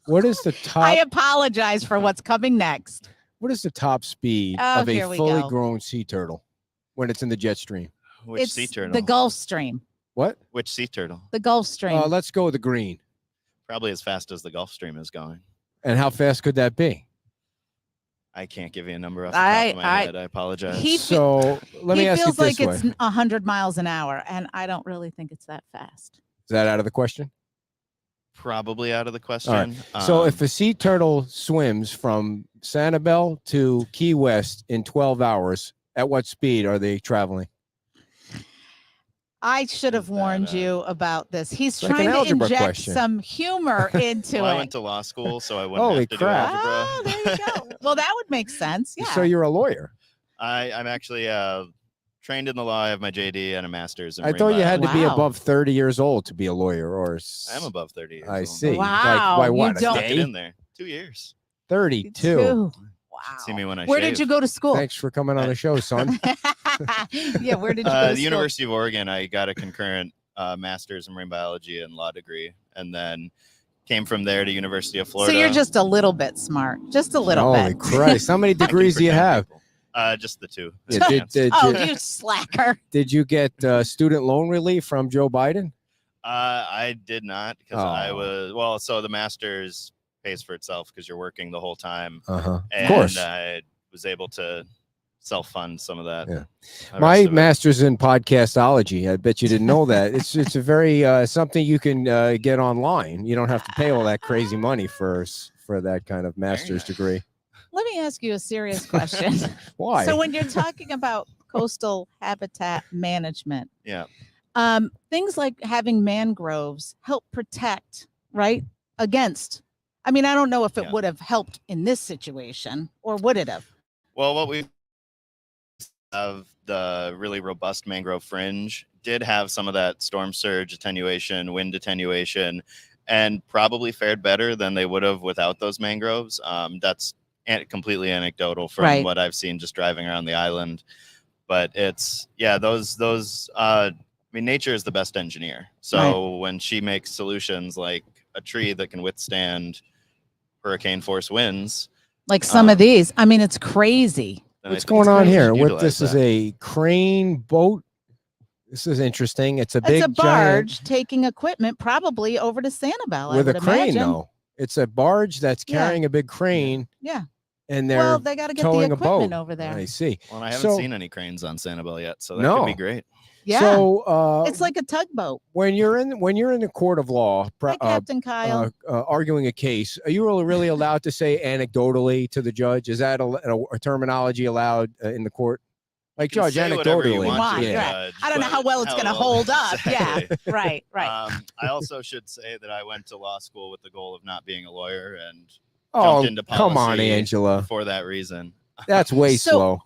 what is the top?
I apologize for what's coming next.
What is the top speed of a fully grown sea turtle when it's in the jet stream?
Which sea turtle?
The Gulf Stream.
What?
Which sea turtle?
The Gulf Stream.
Let's go with the green.
Probably as fast as the Gulf Stream is going.
And how fast could that be?
I can't give you a number off the top of my head. I apologize.
Let me ask you this way.
He feels like it's 100 miles an hour, and I don't really think it's that fast.
Is that out of the question?
Probably out of the question.
All right. So if a sea turtle swims from Sanibel to Key West in 12 hours, at what speed are they traveling?
I should have warned you about this. He's trying to inject some humor into it.
I went to law school, so I wouldn't have to do algebra.
Oh, there you go. Well, that would make sense. Yeah.
So you're a lawyer.
I'm actually trained in the law. I have my JD and a master's.
I thought you had to be above 30 years old to be a lawyer, or
I'm above 30 years
I
old.
see.
Wow.
By what?
Stuck it in there. 2 years.
32.
Wow.
See me when I
Where
shave.
did you go to school?
Thanks for coming on the show, son.
Yeah, where did you go to
the
school?
University of Oregon. I got a concurrent master's in marine biology and law degree, and then came from there to University of Florida.
So you're just a little bit smart. Just a little bit.
Holy Christ. How many degrees do you have?
Just the 2.
You slacker.
Did you get student loan relief from Joe Biden?
I did not, because I was, so the master's pays for itself because you're working the whole time.
Of
And
course.
I was able to self-fund some of that.
Yeah.
the
My
rest of it.
master's in podcastology. I bet you didn't know that. It's a very something you can get online. You don't have to pay all that crazy money for that kind of master's degree.
Let me ask you a serious question.
Why?
So when you're talking about coastal habitat management,
Yeah.
things like having mangroves help protect, right? Against. I mean, I don't know if it would have helped in this situation, or would it have?
Well, what we have, the really robust mangrove fringe, did have some of that storm surge attenuation, wind attenuation, and probably fared better than they would have without those mangroves. That's completely anecdotal from what I've seen just driving around the island. But it's, I mean, nature is the best engineer. So when she makes solutions like a tree that can withstand hurricane force winds,
like some of these, I mean, it's crazy.
What's going on here? This is a crane boat. This is interesting. It's a
barge taking equipment probably over to Sanibel
with
a
crane.
Imagine.
No, it's a barge that's carrying a big crane.
Yeah.
And they're
they got to get the
towing
equipment
a boat
over there.
I see.
Well, I haven't seen any cranes on Sanibel yet, so that could be great.
Yeah.
So
it's like a tugboat.
When you're in the court of law,
Captain Kyle,
arguing a case, are you really allowed to say anecdotally to the judge? Is that a terminology allowed in the court? Like, Judge, anecdotally.
I don't know how well it's going to hold up.
Exactly.
Yeah, right.
I also should say that I went to law school with the goal of not being a lawyer and
jumped
into policy
come on, Angela.
for that reason.
That's way slow.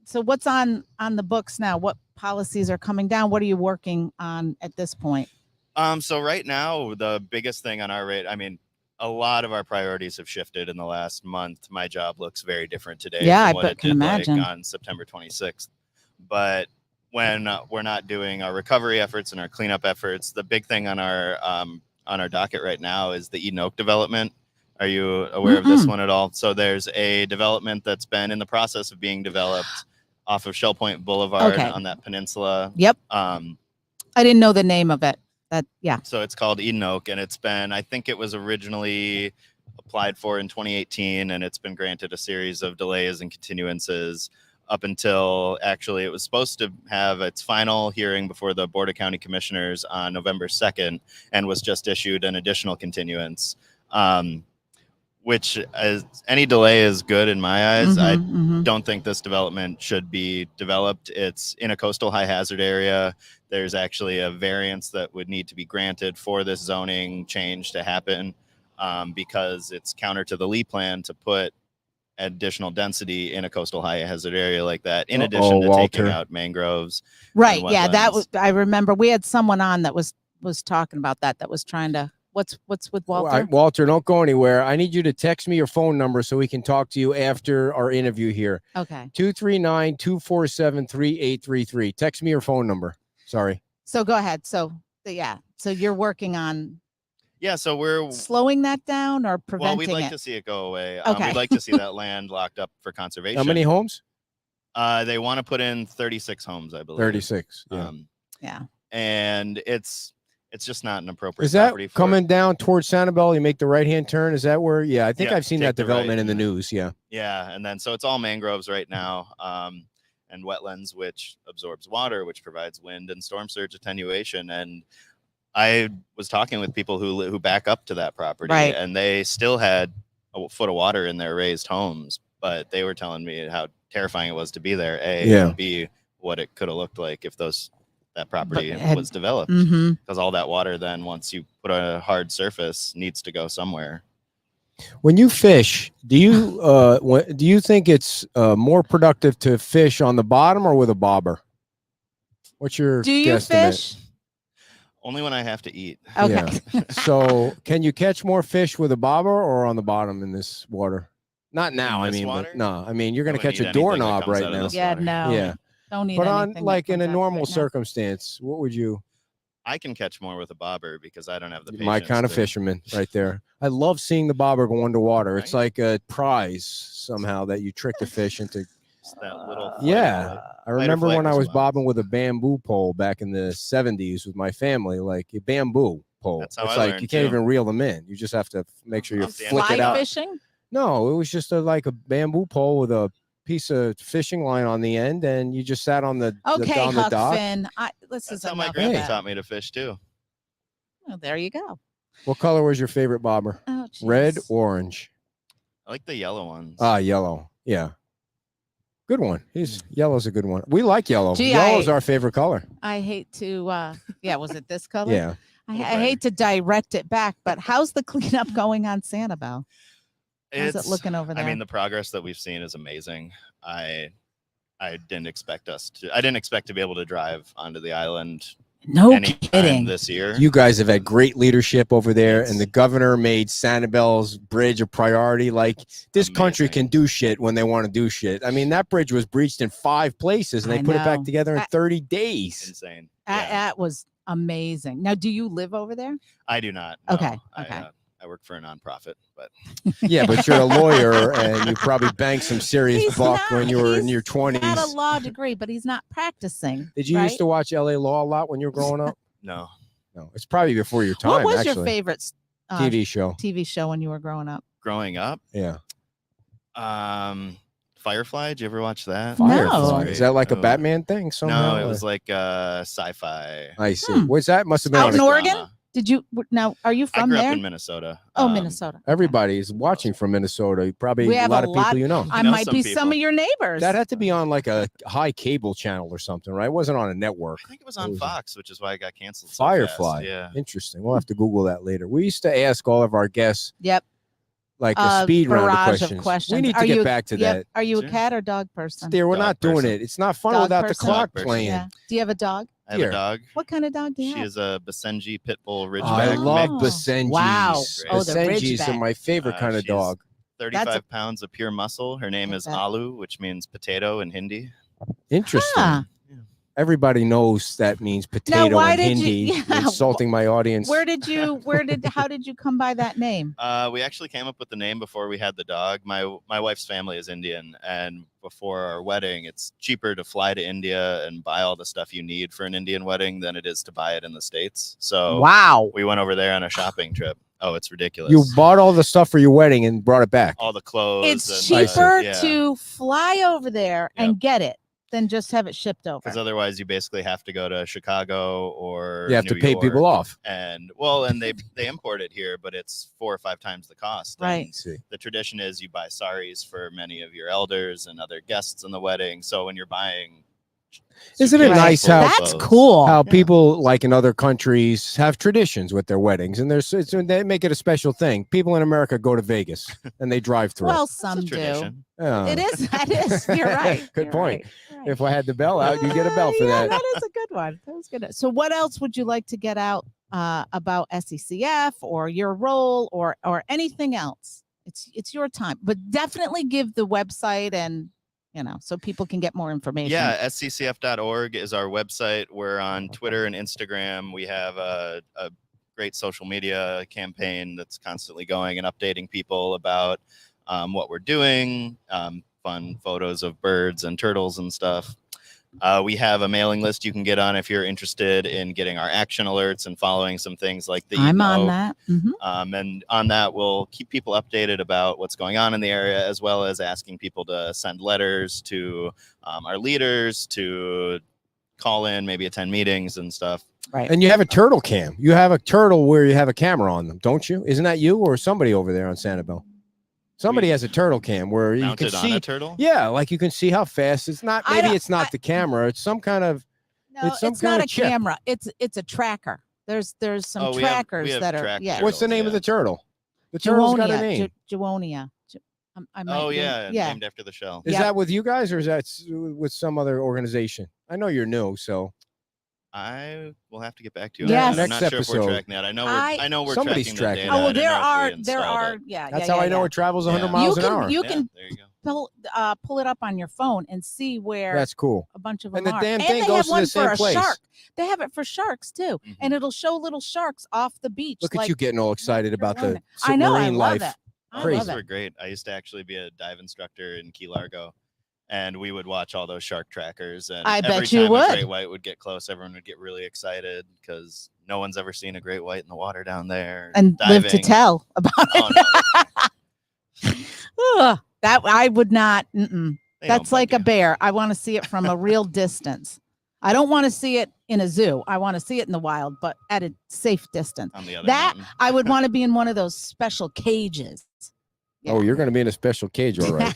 So what's on the books now? What policies are coming down? What are you working on at this point?
So right now, the biggest thing on our rate, I mean, a lot of our priorities have shifted in the last month. My job looks very different today than what it did like on September 26th. But when we're not doing our recovery efforts and our cleanup efforts, the big thing on our docket right now is the Eden Oak development. Are you aware of this one at all? So there's a development that's been in the process of being developed off of Shell Point Boulevard on that peninsula.
Yep. I didn't know the name of it.
So it's called Eden Oak, and it's been, I think it was originally applied for in 2018, and it's been granted a series of delays and continuances up until actually it was supposed to have its final hearing before the Board of County Commissioners on November 2nd, and was just issued an additional continuance. Which any delay is good in my eyes. I don't think this development should be developed. It's in a coastal high hazard area. There's actually a variance that would need to be granted for this zoning change to happen because it's counter to the Lee plan to put additional density in a coastal high hazard area like that, in addition to taking out mangroves.
Right. Yeah, that was, I remember we had someone on that was talking about that was trying to. What's with Walter?
Walter, don't go anywhere. I need you to text me your phone number so we can talk to you after our interview here.
Okay.
239-247-3833. Text me your phone number. Sorry.
So go ahead. So you're working on.
Yeah, so we're
slowing that down or preventing it.
Well, we'd like to see it go away.
Okay.
We'd like to see that land locked up for conservation.
How many homes?
They want to put in 36 homes, I believe.
36.
Yeah.
And it's just not an appropriate.
Is that
property for
coming down towards Sanibel? You make the right-hand turn. Is that where? Yeah, I think I've seen that development in the news. Yeah.
Yeah, and then so it's all mangroves right now, and wetlands, which absorbs water, which provides wind and storm surge attenuation. And I was talking with people who back up to that property, and they still had a foot of water in their raised homes, but they were telling me how terrifying it was to be there. And B, what it could have looked like if that property was developed, because all that water then, once you put a hard surface, needs to go somewhere.
When you fish, do you think it's more productive to fish on the bottom or with a bobber? What's your guesstimate?
Fish?
Only when I have to eat.
Okay.
Yeah. So can you catch more fish with a bobber or on the bottom in this water? Not now. I mean, no. I mean, you're going to catch a doorknob right now.
Yeah. No.
Yeah.
Don't need
but on like in a normal circumstance, what would you?
I can catch more with a bobber because I don't have the patience.
My kind of fisherman right there. I love seeing the bobber go underwater. It's like a prize somehow that you trick the fish into.
That little
I remember when I was bobbing with a bamboo pole back in the 70s with my family, like a bamboo pole.
That's how
it's
I
like
learned,
you can't
too.
even reel them in. You just have to make sure you flick it
Fly
out.
fishing?
No, it was just like a bamboo pole with a piece of fishing line on the end, and you just sat on the
Okay,
on the
Huck
dock.
Finn. This
That's
is
how my
enough of
grandpa
that.
taught me to fish too.
Oh, there you go.
What color was your favorite bobber?
Oh,
Red,
geez.
orange.
I like the yellow ones.
Yellow. Yeah. Good one. Yellow's a good one. We like yellow.
Gee,
Yellow's our favorite color.
I hate to, was it this color?
Yeah.
I hate to direct it back, but how's the cleanup going on Sanibel? How's it looking over there?
I mean, the progress that we've seen is amazing. I didn't expect I didn't expect to be able to drive onto the island.
No kidding.
This year.
You guys have had great leadership over there, and the governor made Sanibel's bridge a priority. Like, this country can do shit when they want to do shit. I mean, that bridge was breached in 5 places, and they put it back together in 30 days.
Insane.
That was amazing. Now, do you live over there?
I do not. No.
Okay.
I work for a nonprofit, but
yeah, but you're a lawyer, and you probably banked some serious buck when you were in your 20s.
He's got a law degree, but he's not practicing.
Did you used to watch LA Law a lot when you were growing up?
No.
It's probably before your time.
What was
actually.
your favorite
TV show?
TV show when you were growing up?
Growing up?
Yeah.
Firefly. Did you ever watch that?
Firefly. Is that like a Batman thing? Somehow?
No, it was like sci-fi.
I see. What's that? Must have been
out in Oregon.
Drama.
Did you now? Are you from
I grew
there?
up in Minnesota.
Oh, Minnesota.
Everybody is watching from Minnesota. Probably
We
a
have
lot of people you know.
I might be some of your neighbors.
That had to be on like a high cable channel or something, right? It wasn't on a network.
I think it was on Fox, which is why it got canceled. So
Firefly.
fast. Yeah.
Interesting. We'll have to Google that later. We used to ask all of our guests.
Yep.
Like a speed round
of
questions. We need to get back to that.
Are you a cat or dog person?
Dear, we're not doing it. It's not fun without the clock playing.
Yeah. Do you have a dog?
I have a dog.
What kind of dog do you have?
She is a Basenji Pit Bull Ridgeback.
I love
mix.
Basenjis.
Wow.
Oh, the Basenjis are my favorite kind of
she's
dog.
35 pounds of pure muscle. Her name is Alu, which means potato in Hindi.
Interesting.
Ah.
Everybody knows that means potato in Hindi. Insulting my audience.
How did you come by that name?
We actually came up with the name before we had the dog. My wife's family is Indian, and before our wedding, it's cheaper to fly to India and buy all the stuff you need for an Indian wedding than it is to buy it in the States. So
wow,
we went over there on a shopping trip. Oh, it's ridiculous.
You bought all the stuff for your wedding and brought it back.
All the clothes.
It's cheaper to fly over there and get it than just have it shipped over.
Because otherwise, you basically have to go to Chicago or
you have to pay people off.
And they import it here, but it's 4 or 5 times the cost.
Right.
And the tradition is you buy saris for many of your elders and other guests in the wedding. So when you're buying.
Isn't it nice how
that's cool?
How people like in other countries have traditions with their weddings, and they make it a special thing. People in America go to Vegas and they drive through.
Well, some do. It is. That is. You're right.
Good point. Right. If I had the bell out, you get a bell for that.
That is a good one. That was good. So, what else would you like to get out about SECF or your role or anything else? It's your time, but definitely give the website and. So people can get more information.
Yeah, sccf.org is our website. We're on Twitter and Instagram. We have a great social media campaign that's constantly going and updating people about what we're doing, fun photos of birds and turtles and stuff. We have a mailing list you can get on if you're interested in getting our action alerts and following some things like the
I'm on that.
Mm-hmm. And on that, we'll keep people updated about what's going on in the area, as well as asking people to send letters to our leaders, to call in, maybe attend meetings and stuff.
Right.
And you have a turtle cam. You have a turtle where you have a camera on them, don't you? Isn't that you or somebody over there on Sanibel? Somebody has a turtle cam where you can see
on a turtle.
Yeah, like you can see how fast. It's not. Maybe it's not the camera. It's some kind of.
No, it's not a camera. It's a tracker. There's some trackers
we have
that are.
trackers.
Yeah.
What's the name of the turtle? The turtle's got a name.
Juonia.
Named after the shell.
Is that with you guys or is that with some other organization? I know you're new, so.
I will have to get back to you.
Yes.
I'm
Next
not sure
episode.
if we're tracking that. I know we're
somebody's
tracking.
tracking.
The data.
Oh, well,
I didn't know if we
there
installed
are.
it.
Yeah.
That's how I know it travels 100 miles an hour.
You can
there you go.
pull it up on your phone and see where.
That's cool.
A bunch of them
And the
are.
damn
And
thing
they
goes
have
to
one
the same
for a
place.
shark. They have it for sharks too, and it'll show little sharks off the beach.
Look at you getting all excited about the
I know. I
submarine
love
life.
it.
Crazy.
Those were great. I used to actually be a dive instructor in Key Largo, and we would watch all those shark trackers. And
I
every
bet you
time
would.
a great white would get close, everyone would get really excited because no one's ever seen a great white in the water down there.
And
diving.
live to tell about it.
Oh, no.
Ugh, that I would not.
They
That's like a bear. I want to see it from a real distance. I don't want to see it in a zoo. I want to see it in the wild, but at a safe distance.
On the other
That
mountain.
I would want to be in one of those special cages.
Oh, you're going to be in a special cage, all right.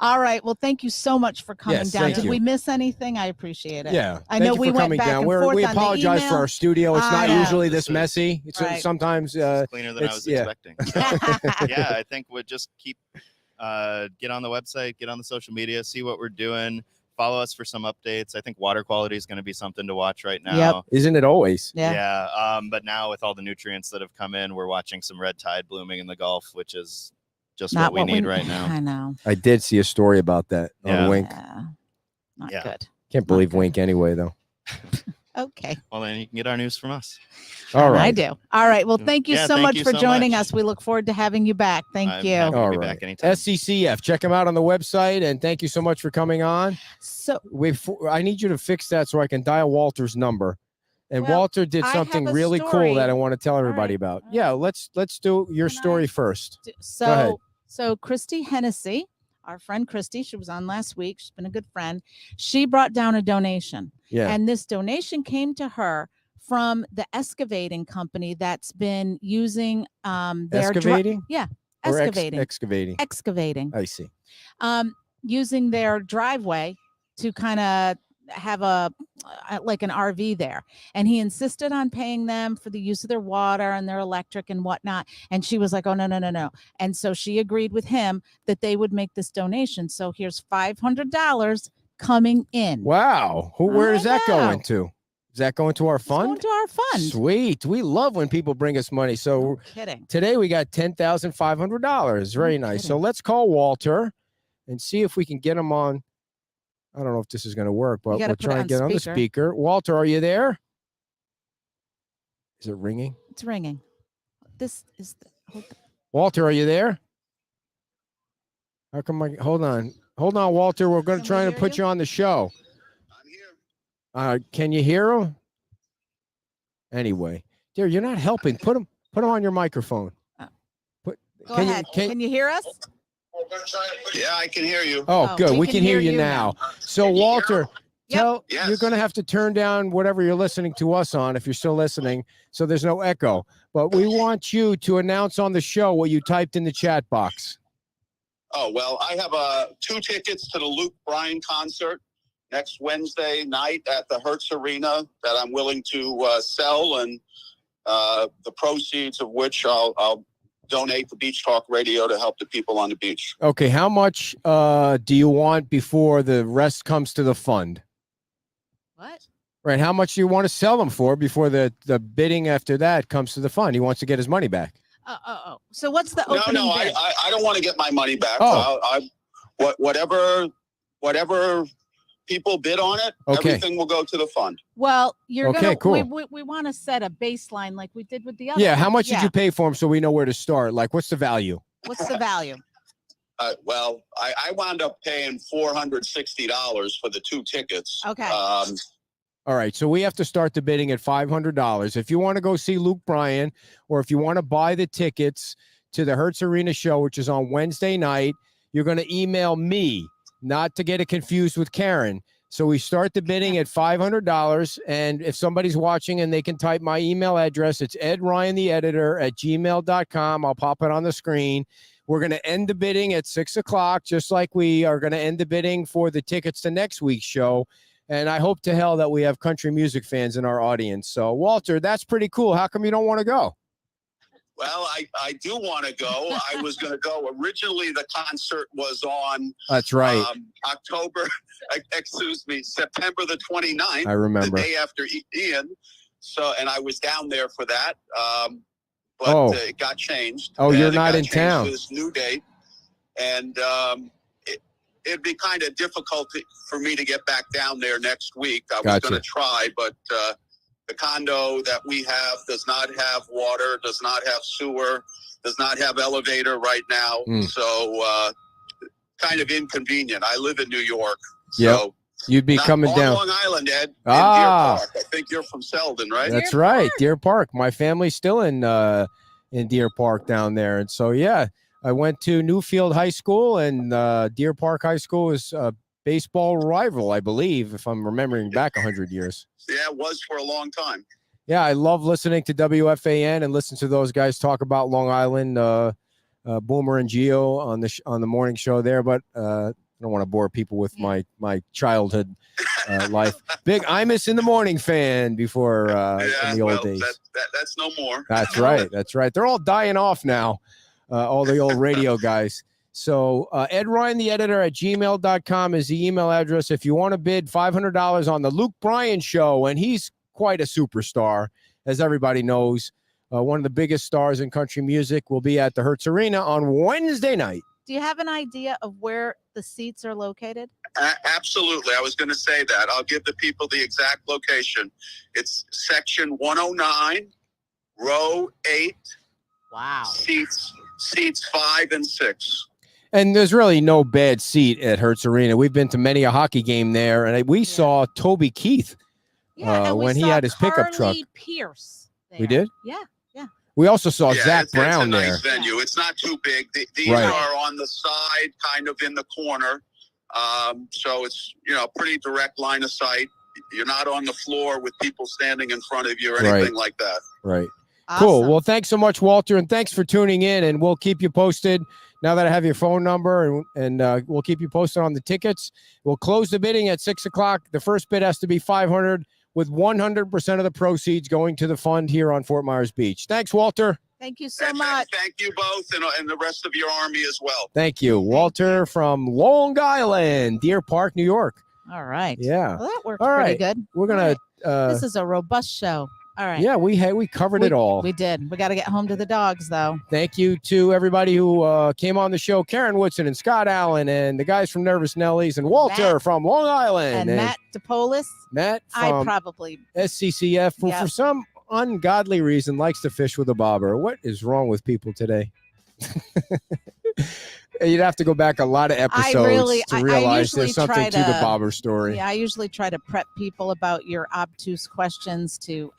All right. Well, thank you so much for coming
Yes,
down.
thank
Did
you.
we miss anything? I appreciate it.
Yeah.
I know
Thank you
we
for
went
coming
back
down.
and forth
We
on the
apologize for
email.
our studio. It's not
I know.
usually this messy. It's
Right.
sometimes
It's cleaner than I was
yeah.
expecting. So, yeah, I think we'll just keep get on the website, get on the social media, see what we're doing. Follow us for some updates. I think water quality is going to be something to watch right now.
Yep.
Isn't it always?
Yeah.
But now with all the nutrients that have come in, we're watching some red tide blooming in the Gulf, which is just
Not
what we need right now.
I know.
I did see a story about that on Wink.
Yeah. Not
Yeah.
good.
Can't believe Wink anyway, though.
Okay.
Well, then you can get our news from us.
All right.
I do. All right. Well, thank you
Yeah,
so
thank
much
you
for
so
joining
much.
us. We look forward to having you back. Thank
I'm
you.
happy to
All
be
right.
back anytime.
SCCF. Check them out on the website, and thank you so much for coming on.
So
I need you to fix that so I can dial Walter's number. And
Well,
Walter did
I have
something
a
really
story.
cool that I want to tell everybody
right,
about.
all
Yeah,
right.
let's do your
Can I
story first. ahead.
So Christy Hennessy, our friend Christy, she was on last week. She's been a good friend. She brought down a donation.
Yeah.
And this donation came to her from the excavating company that's been using their
Excavating? Or
excavating. Excavating.
I see.
Using their driveway to kind of have like an RV there. And he insisted on paying them for the use of their water and their electric and whatnot. And she was like, oh, no. And so she agreed with him that they would make this donation. So here's $500 coming in.
Wow. Where is
I
that
know.
going to? Is that going to our
It's going
fund?
to our fund.
Sweet. We love when people bring us money. So
No kidding.
today we got $10,500. Very nice. So
kidding.
let's call Walter and see if we can get him on. I don't know if this is going to work, but
gotta
we'll
put it
try
on
and get on the
speaker.
speaker. Walter, are you there? Is it ringing?
It's ringing. This is
Walter, are you there? How come hold on, Walter. We're going to
Can
try
we
to
hear
put
you?
you on the show. I'm here. Can you hear him? Anyway, dear, you're not helping. Put him on your microphone.
Go ahead. Can you hear us?
Yeah, I can hear you.
Oh, good. We can hear you
now.
now. So, Walter,
Yep.
you're going to have to turn down whatever you're listening to us on if you're still listening, so there's no echo. But we want you to announce on the show what you typed in the chat box.
Oh, well, I have 2 tickets to the Luke Bryan concert next Wednesday night at the Hertz Arena that I'm willing to sell, and the proceeds of which I'll donate to Beach Talk Radio to help the people on the beach.
Okay, how much do you want before the rest comes to the fund?
What?
Right, how much do you want to sell them for before the bidding after that comes to the fund? He wants to get his money back.
Oh. So what's the opening
No,
bid?
I don't want to get my money back.
Oh.
Whatever people bid on it,
Okay.
everything will go to the fund.
Well, you're
Okay,
gonna
cool.
we want to set a baseline like we did with the other.
Yeah, how
ones.
much did
Yeah.
you pay for them so we know where to start? Like, what's the value?
What's the value?
Well, I wound up paying $460 for the 2 tickets.
Okay.
All right, so we have to start the bidding at $500. If you want to go see Luke Bryan, or if you want to buy the tickets to the Hertz Arena show, which is on Wednesday night, you're going to email me, not to get it confused with Karen. So we start the bidding at $500, and if somebody's watching and they can type my email address, it's edryantheeditor@gmail.com. I'll pop it on the screen. We're going to end the bidding at 6 o'clock, just like we are going to end the bidding for the tickets to next week's show. And I hope to hell that we have country music fans in our audience. So, Walter, that's pretty cool. How come you don't want to go?
Well, I do want to go. I was going to go. Originally, the concert was on
That's right.
September the 29th.
I remember.
The day after Ian. So, and I was down there for that. But it got changed.
Oh,
and
you're
it
not
got
in
changed
town.
to this new date. And it'd be kind of difficult for me to get back down there next week. I was
Gotcha.
going to try, but the condo that we have does not have water, does not have sewer, does not have elevator right now. So kind of inconvenient. I live in New York.
Yep.
So
You'd be
not
coming
on
down.
Long Island, Ed, in Deer
Ah.
Park. I think you're from Selden, right?
That's right, Deer Park. My family's still in Deer Park down there, and so yeah, I went to Newfield High School, and Deer Park High School is a baseball rival, I believe, if I'm remembering back 100 years.
Yeah, it was for a long time.
Yeah, I love listening to WFAN and listen to those guys talk about Long Island, Boomer and Geo on the morning show there. But I don't want to bore people with my childhood life. Big Imus in the Morning fan before in the old days.
That's no more.
That's right. That's right. They're all dying off now, all the old radio guys. So Ed Ryan, the editor at gmail.com is the email address. If you want to bid $500 on the Luke Bryan show, and he's quite a superstar, as everybody knows. One of the biggest stars in country music will be at the Hertz Arena on Wednesday night.
Do you have an idea of where the seats are located?
Absolutely. I was going to say that. I'll give the people the exact location. It's section 109, row 8.
Wow.
Seats 5 and 6.
And there's really no bad seat at Hertz Arena. We've been to many a hockey game there, and we saw Toby Keith when he had his pickup truck.
Pierce there.
We did?
Yeah.
We also saw Zach Brown
it's a
there.
nice venue. It's not too big. These
Right.
are on the side, kind of in the corner. So it's, pretty direct line of sight. You're not on the floor with people standing in front of you or anything like that.
Right.
Awesome.
Cool. Well, thanks so much, Walter, and thanks for tuning in. And we'll keep you posted now that I have your phone number, and we'll keep you posted on the tickets. We'll close the bidding at 6:00. The first bid has to be $500, with 100% of the proceeds going to the fund here on Fort Myers Beach. Thanks, Walter.
Thank you so much.
Thank you both and the rest of your army as well.
Thank you. Walter from Long Island, Deer Park, New York.
All right.
Yeah.
Well, that worked
All
pretty
right.
good.
We're going to...
This is a robust show. All right.
Yeah, we covered it all.
We did. We got to get home to the dogs, though.
Thank you to everybody who came on the show. Karen Woodson and Scott Allen and the guys from Nervous Nellies and Walter from Long Island.
And Matt DePolis.
Matt
I
from
probably.
SCCF, who for some ungodly reason likes to fish with a bobber. What is wrong with people today? You'd have to go back a lot of episodes to realize there's something to the bobber story.
Yeah, I usually try to prep people about your obtuse questions to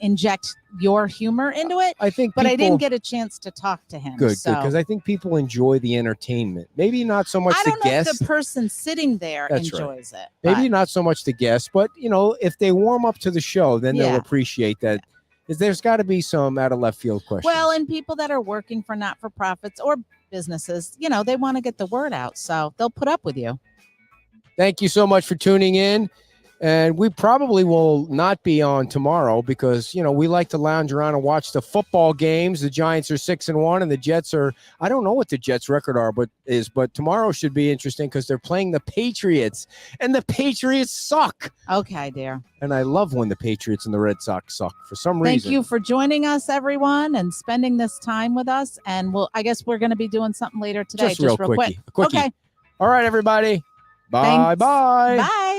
inject your humor into it.
I
didn't get a chance to talk to him.
Good, because I think people enjoy the entertainment. Maybe not so much the guest. I don't know
if the person sitting there enjoys it.
Maybe not so much the guest, but if they warm up to the show, then they'll appreciate that. There's got to be some out of left field questions.
Well, and people that are working for not-for-profits or businesses, they want to get the word out, so they'll put up with you.
Thank you so much for tuning in. And we probably will not be on tomorrow because, we like to lounge around and watch the football games. The Giants are 6-1 and the Jets are, I don't know what the Jets record but tomorrow should be interesting because they're playing the Patriots and the Patriots suck.
Okay, dear.
And I love when the Patriots and the Red Sox suck for some reason.
Thank you for joining us, everyone, and spending this time with us. And I guess we're going to be doing something later today.
Just real quick.
Okay.
All right, everybody. Bye.
Thanks.
Bye.
Bye.